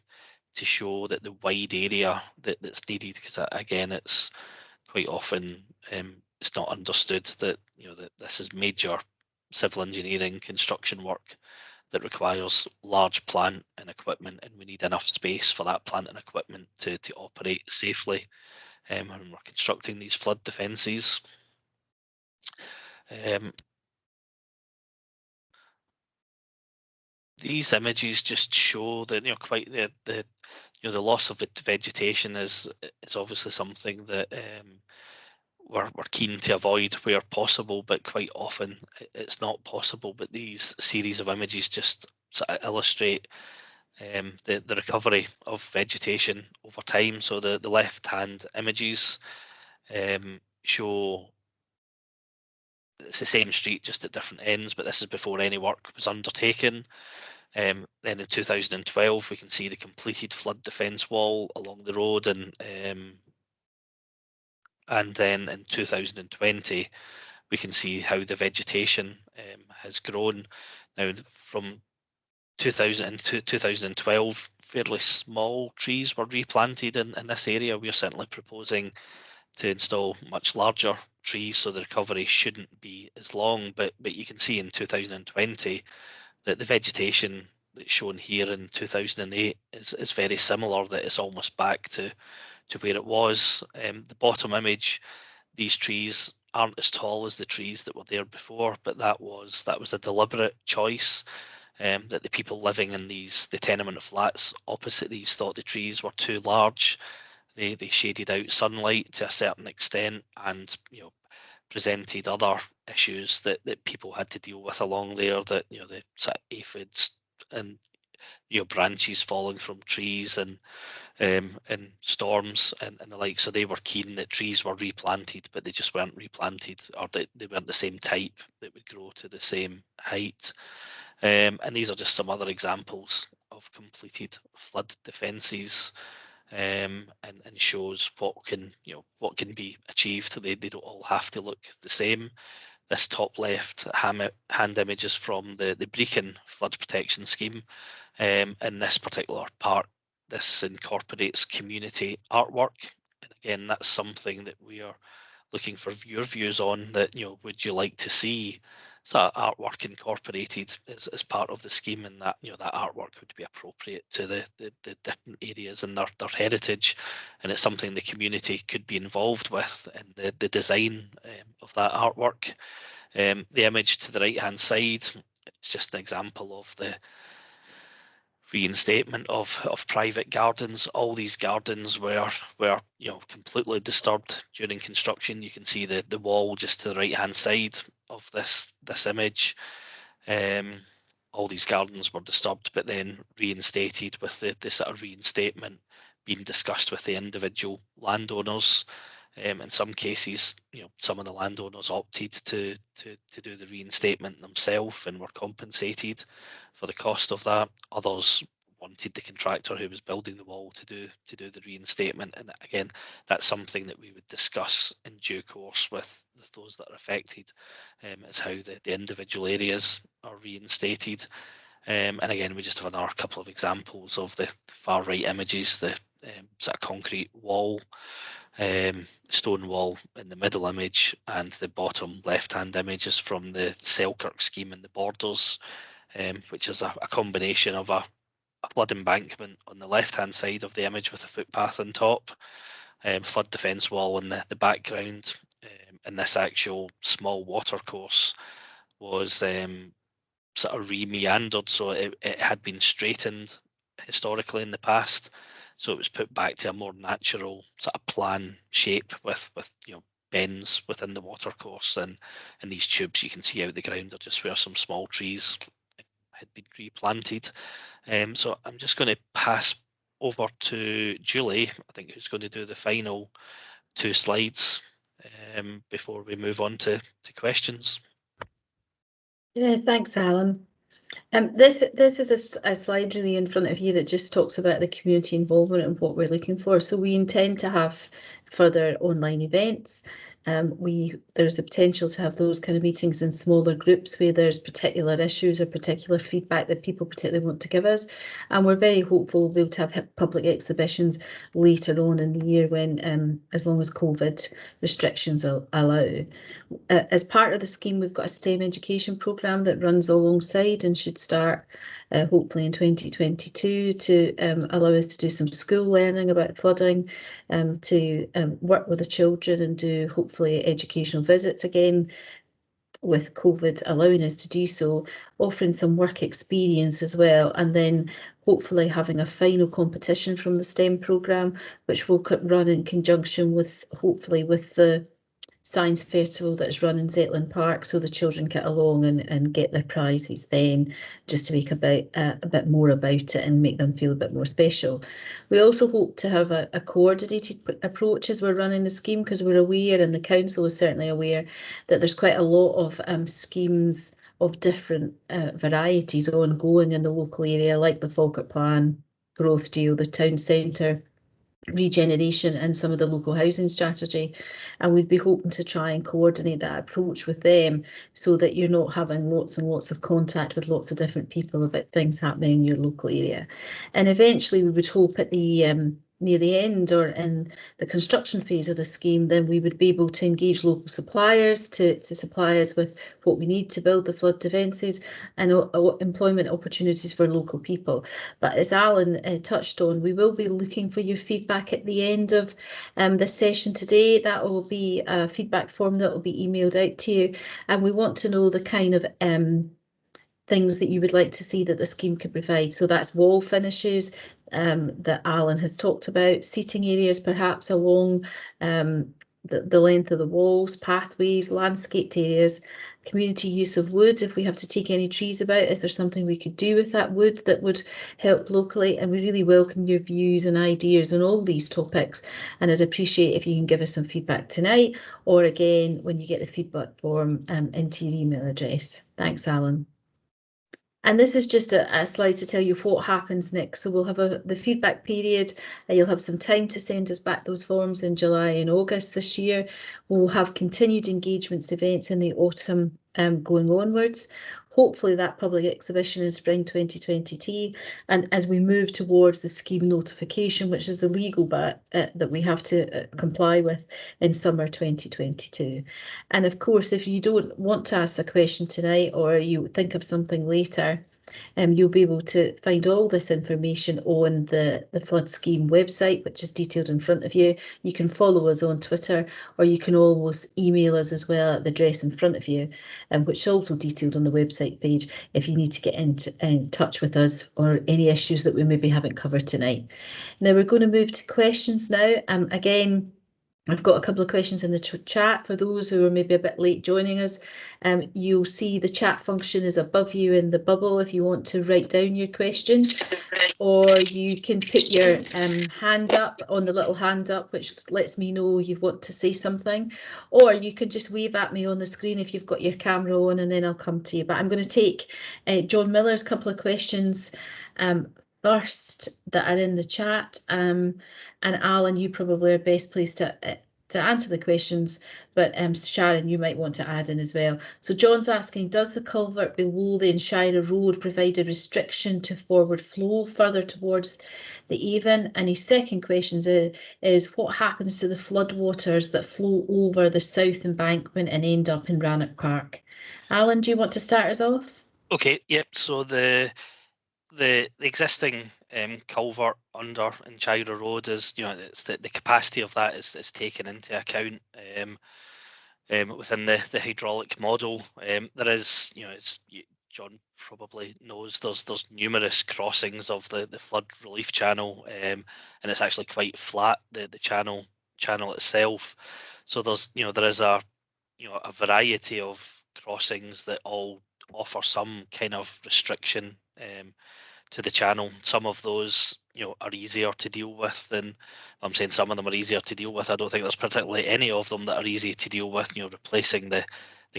show that the wide area that's needed, because again, it's quite often it's not understood that that this is major civil engineering construction work that requires large plant and equipment, and we need enough space for that plant and equipment to operate safely when we're constructing these flood defences. These images just show that quite the loss of vegetation is obviously something that we're keen to avoid where possible, but quite often it's not possible. But these series of images just sort of illustrate the recovery of vegetation over time. So the left hand images show it's the same street just at different ends, but this is before any work was undertaken. Then in 2012 we can see the completed flood defence wall along the road, and then in 2020 we can see how the vegetation has grown. Now from 2000 to 2012, fairly small trees were replanted in this area. We're certainly proposing to install much larger trees, so the recovery shouldn't be as long. But you can see in 2020 that the vegetation that's shown here in 2008 is very similar, that it's almost back to where it was. The bottom image, these trees aren't as tall as the trees that were there before, but that was a deliberate choice. That the people living in the tenement flats opposite these thought the trees were too large. They shaded out sunlight to a certain extent, and presented other issues that people had to deal with along there. That the sort of aphids and branches falling from trees, and storms and the like. So they were keen that trees were replanted, but they just weren't replanted, or they weren't the same type that would grow to the same height. And these are just some other examples of completed flood defences, and shows what can be achieved. They don't all have to look the same. This top left hand image is from the Brecon flood protection scheme. In this particular part, this incorporates community artwork, and again, that's something that we are looking for your views on. That would you like to see sort of artwork incorporated as part of the scheme, and that that artwork would be appropriate to the different areas and their heritage, and it's something the community could be involved with in the design of that artwork. The image to the right hand side, it's just an example of the reinstatement of private gardens. All these gardens were completely disturbed during construction. You can see the wall just to the right hand side of this image. All these gardens were disturbed, but then reinstated, with the sort of reinstatement being discussed with the individual landowners. In some cases, some of the landowners opted to do the reinstatement themselves and were compensated for the cost of that. Others wanted the contractor who was building the wall to do the reinstatement, and again, that's something that we would discuss in due course with those that are affected, as how the individual areas are reinstated. And again, we just have another couple of examples of the far right images, the sort of concrete wall, stone wall in the middle image, and the bottom left hand image is from the Selkirk scheme in the Borders, which is a combination of a flood embankment on the left hand side of the image with a footpath on top, flood defence wall in the background, and this actual small water course was sort of re-meandered, so it had been straightened historically in the past. so it was put back to a more natural sort of plan shape with bends within the watercourse, and these tubes you can see out the ground are just where some small trees had been replanted. So I'm just going to pass over to Julie, I think, who's going to do the final 2 slides before we move on to questions. Yeah, thanks, Alan. This is a slide really in front of you that just talks about the community involvement and what we're looking for. So we intend to have further online events. There's a potential to have those kind of meetings in smaller groups where there's particular issues or particular feedback that people particularly want to give us. And we're very hopeful we'll be able to have public exhibitions later on in the year when, as long as COVID restrictions allow. As part of the scheme, we've got a STEM education programme that runs alongside and should start hopefully in 2022 to allow us to do some school learning about flooding, to work with the children and do hopefully educational visits again, with COVID allowing us to do so, offering some work experience as well, and then hopefully having a final competition from the STEM programme, which will run in conjunction with, hopefully, with the Science Festival that's run in Zetland Park, so the children get along and get their prizes then, just to make a bit more about it and make them feel a bit more special. We also hope to have a coordinated approach as we're running the scheme, because we're aware, and the council is certainly aware, that there's quite a lot of schemes of different varieties ongoing in the local area, like the Falkirk Plan, Growth Deal, the Town Centre regeneration, and some of the local housing strategy, and we'd be hoping to try and coordinate that approach with them so that you're not having lots and lots of contact with lots of different people about things happening in your local area. And eventually we would hope at the near the end or in the construction phase of the scheme, then we would be able to engage local suppliers to supply us with what we need to build the flood defences and employment opportunities for local people. But as Alan touched on, we will be looking for your feedback at the end of this session today. That will be a feedback form that will be emailed out to you, and we want to know the kind of things that you would like to see that the scheme could provide. So that's wall finishes that Alan has talked about, seating areas perhaps along the length of the walls, pathways, landscaped areas, community use of wood. If we have to take any trees about, is there something we could do with that wood that would help locally? And we really welcome your views and ideas on all these topics. And I'd appreciate if you can give us some feedback tonight, or again, when you get the feedback form into your email address. Thanks, Alan. And this is just a slide to tell you what happens next. So we'll have the feedback period. You'll have some time to send us back those forms in July and August this year. We'll have continued engagements events in the autumn going onwards. Hopefully that public exhibition in spring 2022. And as we move towards the scheme notification, which is the legal bit that we have to comply with in summer 2022. And of course, if you don't want to ask a question tonight, or you think of something later, you'll be able to find all this information on the flood scheme website, which is detailed in front of you. You can follow us on Twitter, or you can always email us as well at the address in front of you, which is also detailed on the website page if you need to get in touch with us or any issues that we maybe haven't covered tonight. Now we're going to move to questions now. Again, I've got a couple of questions in the chat. For those who are maybe a bit late joining us, you'll see the chat function is above you in the bubble if you want to write down your question, or you can put your hand up on the little hand up, which lets me know you want to say something, or you can just wave at me on the screen if you've got your camera on, and then I'll come to you. But I'm going to take John Miller's couple of questions first that are in the chat, and Alan, you probably are best placed to answer the questions, but Sharon, you might want to add in as well. So John's asking, does the culvert below the Enshire Road provide a restriction to forward flow further towards the Avon? And his second question is what happens to the floodwaters that flow over the south embankment and end up in Rannoch Park? Alan, do you want to start us off? Okay, yep. So the existing culvert under Enshire Road is, it's the capacity of that is taken into account within the hydraulic model. There is, it's John probably knows, there's numerous crossings of the flood relief channel, and it's actually quite flat, the channel itself. So there's there is a a variety of crossings that all offer some kind of restriction to the channel. Some of those are easier to deal with than, I'm saying some of them are easier to deal with. I don't think there's particularly any of them that are easy to deal with. Replacing the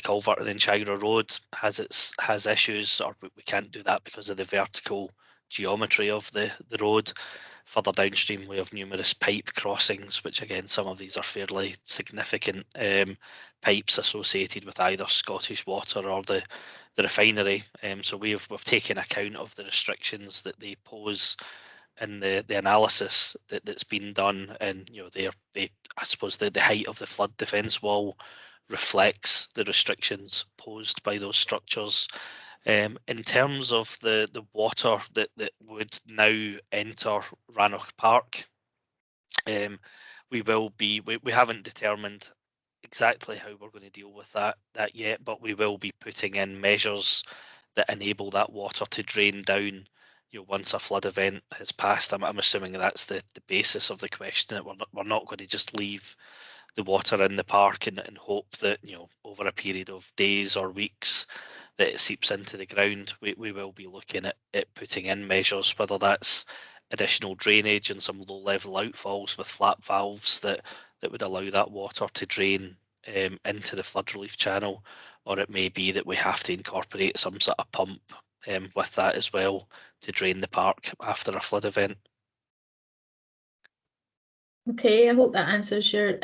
culvert in Chagra Road has issues, or we can't do that because of the vertical geometry of the road. Further downstream, we have numerous pipe crossings, which again, some of these are fairly significant pipes associated with either Scottish Water or the refinery. So we've taken account of the restrictions that they pose in the analysis that's been done, and I suppose the height of the flood defence wall reflects the restrictions posed by those structures. In terms of the water that would now enter Rannoch Park, we haven't determined exactly how we're going to deal with that yet, but we will be putting in measures that enable that water to drain down once a flood event has passed. I'm assuming that's the basis of the question, that we're not going to just leave the water in the park and hope that over a period of days or weeks that it seeps into the ground. We will be looking at putting in measures, whether that's additional drainage and some low level outfalls with flap valves that would allow that water to drain into the flood relief channel, or it may be that we have to incorporate some sort of pump with that as well to drain the park after a flood event. Okay, I hope that answers your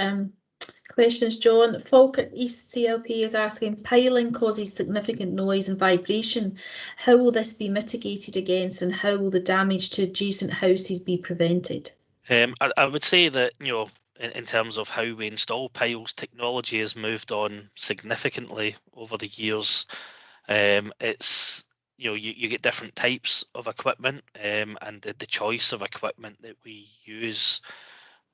questions, John. Falkirk East CLP is asking, piling causes significant noise and vibration. How will this be mitigated against, and how will the damage to adjacent houses be prevented? I would say that, in terms of how we install piles, technology has moved on significantly over the years. It's you get different types of equipment, and the choice of equipment that we use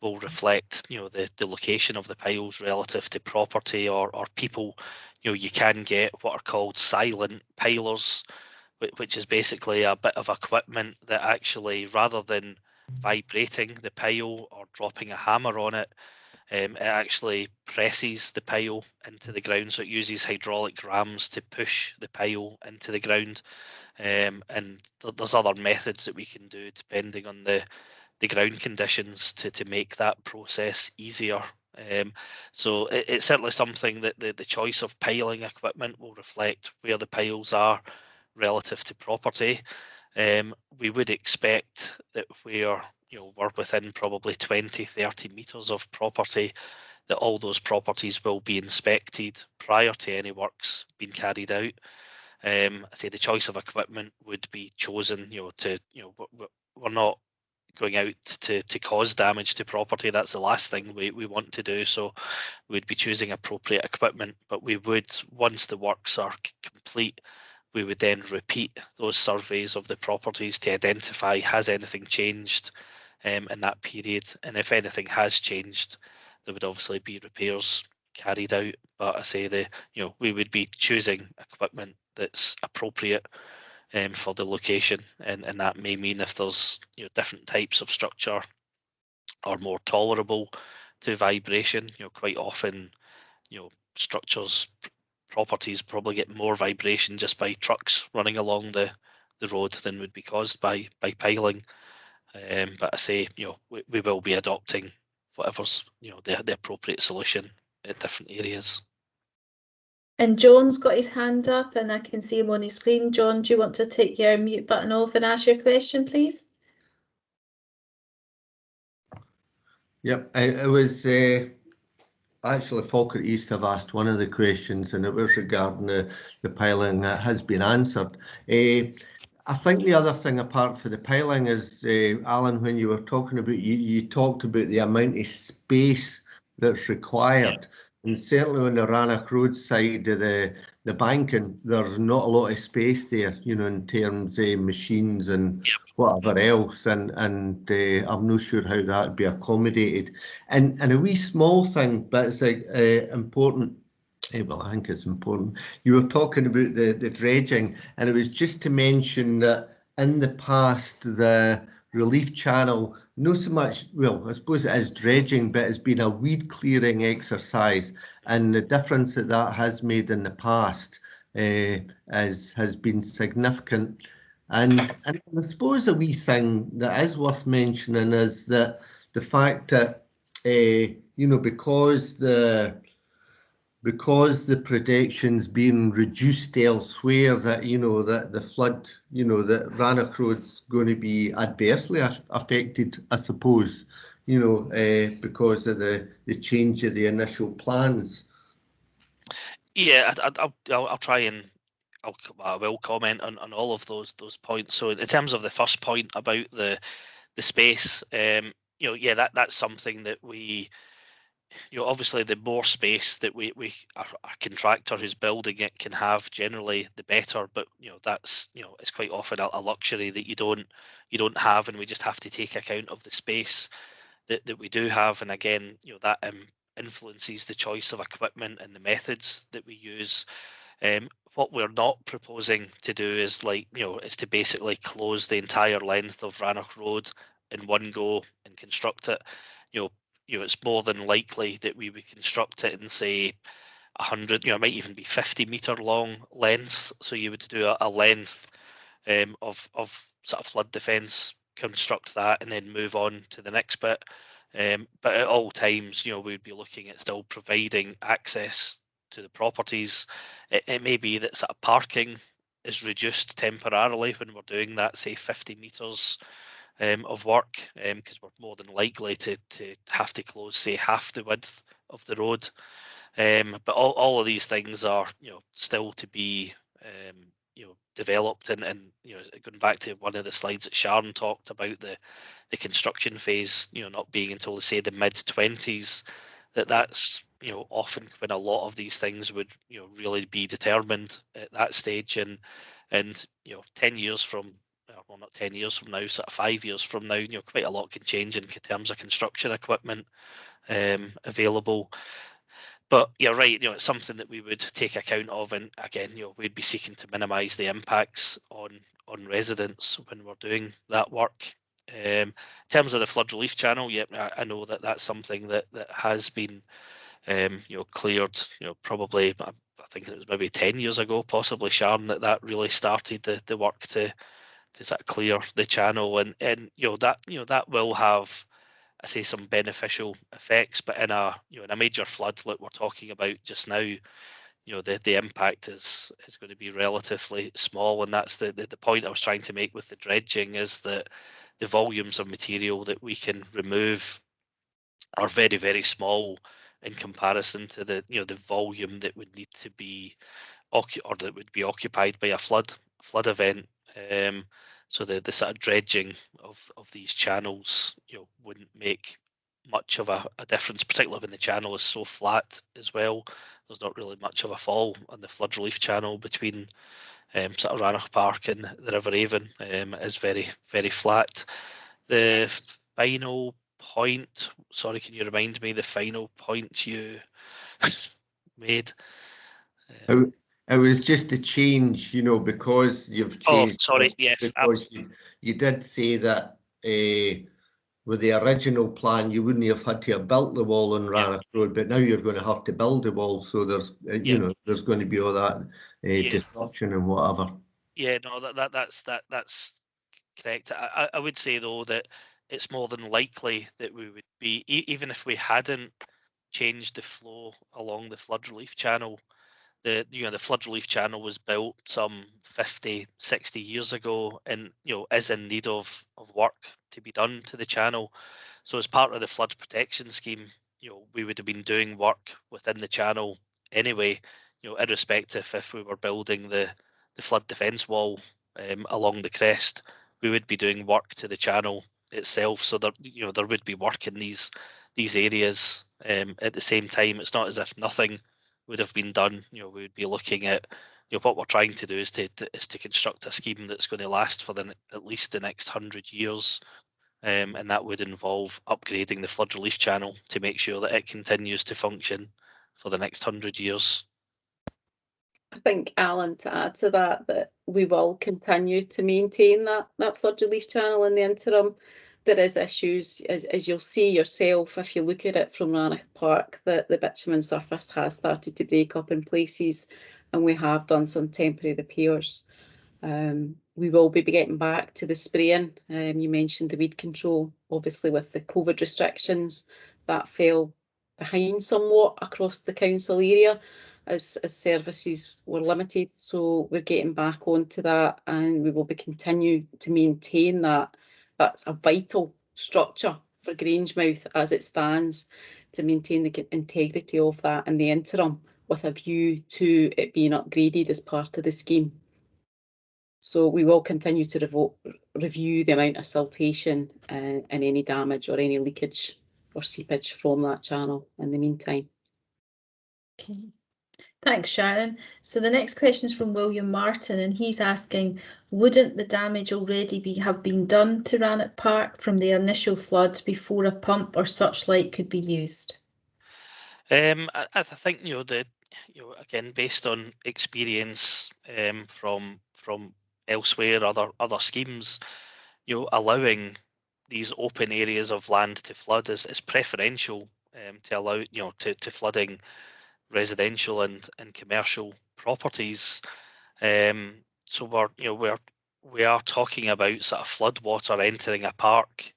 will reflect the location of the piles relative to property or people. You can get what are called silent pilers, which is basically a bit of equipment that actually, rather than vibrating the pile or dropping a hammer on it, it actually presses the pile into the ground. So it uses hydraulic rams to push the pile into the ground. And there's other methods that we can do depending on the ground conditions to make that process easier. So it's certainly something that the choice of piling equipment will reflect where the piles are relative to property. We would expect that we're within probably 20-30 metres of property, that all those properties will be inspected prior to any works being carried out. I say the choice of equipment would be chosen, we're not going out to cause damage to property. That's the last thing we want to do. So we'd be choosing appropriate equipment, but we would, once the works are complete, we would then repeat those surveys of the properties to identify, has anything changed in that period, and if anything has changed, there would obviously be repairs carried out. But I say we would be choosing equipment that's appropriate for the location, and that may mean if there's different types of structure are more tolerable to vibration. Quite often structures, properties probably get more vibration just by trucks running along the road than would be caused by piling. But I say we will be adopting whatever's the appropriate solution at different areas. And John's got his hand up, and I can see him on his screen. John, do you want to take your mute button off and ask your question, please? Yep, it was actually Falkirk East have asked one of the questions, and it was regarding the piling that has been answered. I think the other thing apart from the piling is, Alan, when you were talking about, you talked about the amount of space that's required. And certainly on the Rannoch Road side of the banking, there's not a lot of space there, in terms of machines and whatever else. And I'm not sure how that would be accommodated. And a wee small thing, but it's important. Well, I think it's important. You were talking about the dredging, and it was just to mention that in the past, the relief channel, not so much, well, I suppose it is dredging, but it's been a weed clearing exercise, and the difference that that has made in the past has been significant. And I suppose a wee thing that is worth mentioning is that the fact that, you know, because the prediction's been reduced elsewhere, that, you know, that the flood, you know, that Rannoch Road's going to be adversely affected, I suppose, you know, because of the change of the initial plans. Yeah, I'll try and I will comment on all of those points. So in terms of the first point about the space, you know, yeah, that's something that we, you know, obviously the more space that our contractor who's building it can have, generally the better. But you know, that's, you know, it's quite often a luxury that you don't have, and we just have to take account of the space that we do have. And again, you know, that influences the choice of equipment and the methods that we use. What we're not proposing to do is, like, you know, is to basically close the entire length of Rannoch Road in one go and construct it. You know, it's more than likely that we would construct it in, say, 100, you know, it might even be 50-meter long lengths. So you would do a length of sort of flood defence, construct that, and then move on to the next bit. But at all times, you know, we would be looking at still providing access to the properties. It may be that sort of parking is reduced temporarily when we're doing that, say 50 metres of work, because we're more than likely to have to close, say, half the width of the road. But all of these things are, you know, still to be you know, developed, and you know, going back to one of the slides that Sharon talked about, the construction phase, you know, not being until, say, the mid-20s, that's, you know, often when a lot of these things would, you know, really be determined at that stage. And you know, 10 years from, well, not 10 years from now, sort of 5 years from now, you know, quite a lot can change in terms of construction equipment available. But you're right, you know, it's something that we would take account of, and again, you know, we'd be seeking to minimise the impacts on residents when we're doing that work. In terms of the flood relief channel, yeah, I know that that's something that has been, you know, cleared. You know, probably, I think it was maybe 10 years ago, possibly, Sharon, that really started the work to sort of clear the channel, and you know, that will have, I say, some beneficial effects. But in a, you know, in a major flood like we're talking about just now, you know, the impact is going to be relatively small, and that's the point I was trying to make with the dredging, is that the volumes of material that we can remove are very, very small in comparison to the, you know, the volume that would need to be or that would be occupied by a flood event. So the sort of dredging of these channels, you know, wouldn't make much of a difference, particularly when the channel is so flat as well. There's not really much of a fall on the flood relief channel between sort of Rannoch Park and the River Avon. It is very, very flat. The final point, sorry, can you remind me the final point you made? It was just a change, you know, because you've Oh, changed. sorry, yes, Because you did say that with the original plan, you wouldn't have had to have built the wall on Rannoch Road, but now you're going to have to build the wall. So there's, you know, there's going to be all that disruption and whatever. Yeah, no, that's correct. I would say, though, that it's more than likely that we would be, even if we hadn't changed the flow along the flood relief channel. The flood relief channel was built some 50, 60 years ago, and, you know, is in need of work to be done to the channel. So as part of the flood protection scheme, you know, we would have been doing work within the channel anyway, you know, irrespective if we were building the flood defence wall along the crest, we would be doing work to the channel itself. So there, you know, there would be work in these areas at the same time. It's not as if nothing would have been done. You know, we would be looking at, you know, what we're trying to do is to construct a scheme that's going to last for at least the next 100 years. And that would involve upgrading the flood relief channel to make sure that it continues to function for the next 100 years. I think, Alan, to add to that we will continue to maintain that flood relief channel in the interim. There is issues, as you'll see yourself, if you look at it from Rannoch Park, that the bitumen surface has started to break up in places, and we have done some temporary repairs. We will be getting back to the spraying. You mentioned the weed control. Obviously, with the COVID restrictions, that fell behind somewhat across the council area as services were limited. So we're getting back onto that, and we will be continue to maintain that. That's a vital structure for Grangemouth as it stands, to maintain the integrity of that in the interim, with a view to it being upgraded as part of the scheme. So we will continue to review the amount of siltation and any damage or any leakage or seepage from that channel in the meantime. Okay. Thanks, Sharon. So the next question is from William Martin, and he's asking, wouldn't the damage already have been done to Rannoch Park from the initial floods before a pump or such like could be used? I think again, based on experience from elsewhere, other schemes, allowing these open areas of land to flood is preferential to allow to flooding residential and commercial properties. So we are talking about sort of flood water entering a park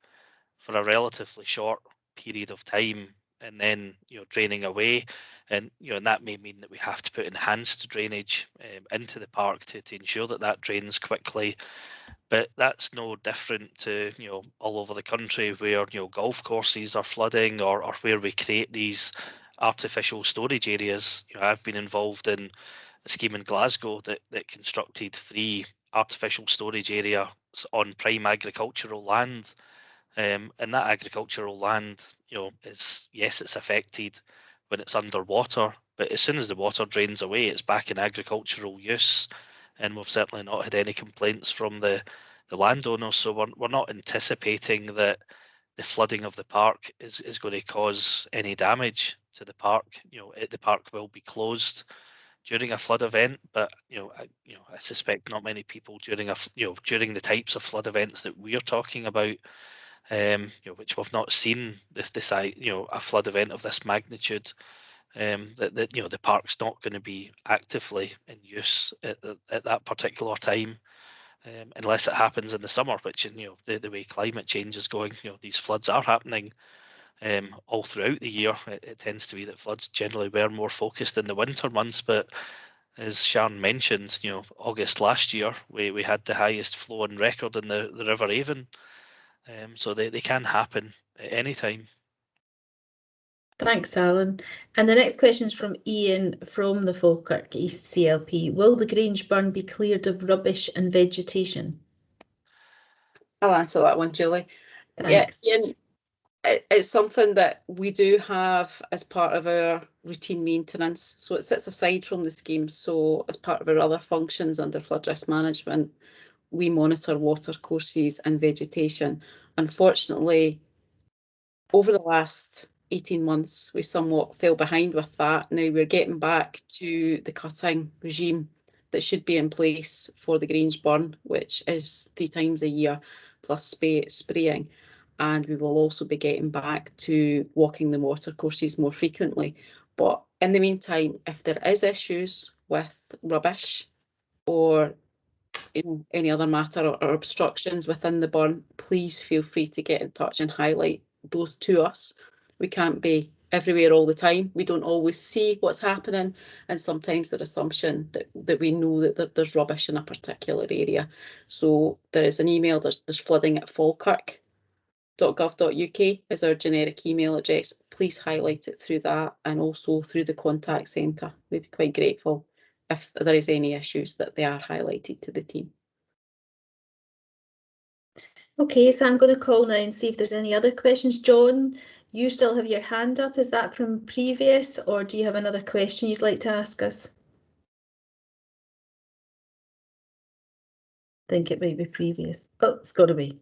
for a relatively short period of time and then draining away, and and that may mean that we have to put enhanced drainage into the park to ensure that drains quickly. But that's no different to all over the country where golf courses are flooding, or where we create these artificial storage areas. I've been involved in a scheme in Glasgow that constructed 3 artificial storage areas on prime agricultural land. And that agricultural land, it's affected when it's underwater, but as soon as the water drains away, it's back in agricultural use. And we've certainly not had any complaints from the landowners. So we're not anticipating that the flooding of the park is going to cause any damage to the park. The park will be closed during a flood event, but I suspect not many people during during the types of flood events that we're talking about, which we've not seen a flood event of this magnitude. That the park's not going to be actively in use at that particular time, unless it happens in the summer, which the way climate change is going, these floods are happening all throughout the year. It tends to be that floods generally were more focused in the winter months, but as Sharon mentioned, August last year we had the highest flow on record in the River Avon. So they can happen at any time. Thanks, Alan. And the next question is from Ian from the Falkirk East CLP. Will the Grange burn be cleared of rubbish and vegetation? I'll answer that one, Julie. Thanks. Yeah, Ian, it's something that we do have as part of our routine maintenance. So it sits aside from the scheme. So as part of our other functions under flood risk management, we monitor water courses and vegetation. Unfortunately, over the last 18 months, we somewhat fell behind with that. Now we're getting back to the cutting regime that should be in place for the Grange burn, which is 3 times a year plus spraying. And we will also be getting back to walking the water courses more frequently. But in the meantime, if there is issues with rubbish or any other matter or obstructions within the burn, please feel free to get in touch and highlight those to us. We can't be everywhere all the time. We don't always see what's happening, and sometimes the assumption that we know that there's rubbish in a particular area. So there is an email, there's flooding at falkirk.gov.uk is our generic email address. Please highlight it through that, and also through the contact centre. We'd be quite grateful if there is any issues that they are highlighted to the team. Okay, so I'm going to call now and see if there's any other questions. John, you still have your hand up. Is that from previous, or do you have another question you'd like to ask us? I think it might be previous. Oh, it's got to be.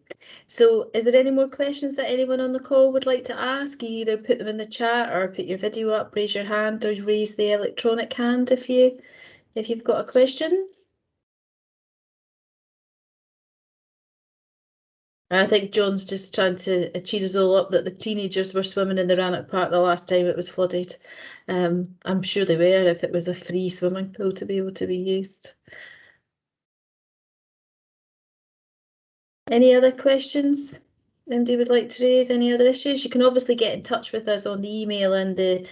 So is there any more questions that anyone on the call would like to ask? You either put them in the chat or put your video up, raise your hand, or raise the electronic hand if you if you've got a question. I think John's just trying to cheer us all up that the teenagers were swimming in the Rannoch Park the last time it was flooded. I'm sure they were if it was a free swimming pool to be able to be used. Any other questions anybody would like to raise? Any other issues? You can obviously get in touch with us on the email and the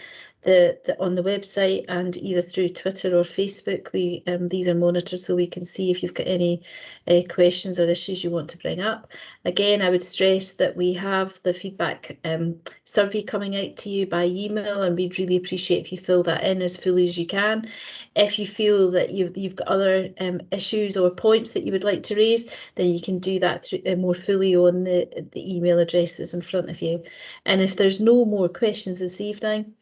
on the website, and either through Twitter or Facebook. We these are monitored so we can see if you've got any questions or issues you want to bring up. Again, I would stress that we have the feedback survey coming out to you by email, and we'd really appreciate if you fill that in as fully as you can. If you feel that you've got other issues or points that you would like to raise, then you can do that through, more fully on the email addresses in front of you. And if there's no more questions this evening,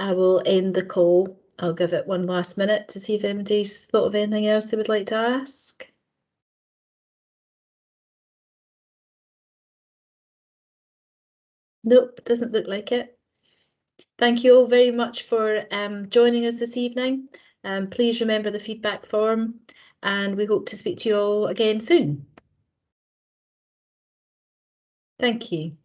I will end the call. I'll give it one last minute to see if anybody's thought of anything else they would like to ask. Nope, doesn't look like it. Thank you all very much for joining us this evening. Please remember the feedback form, and we hope to speak to you all again soon. Thank you.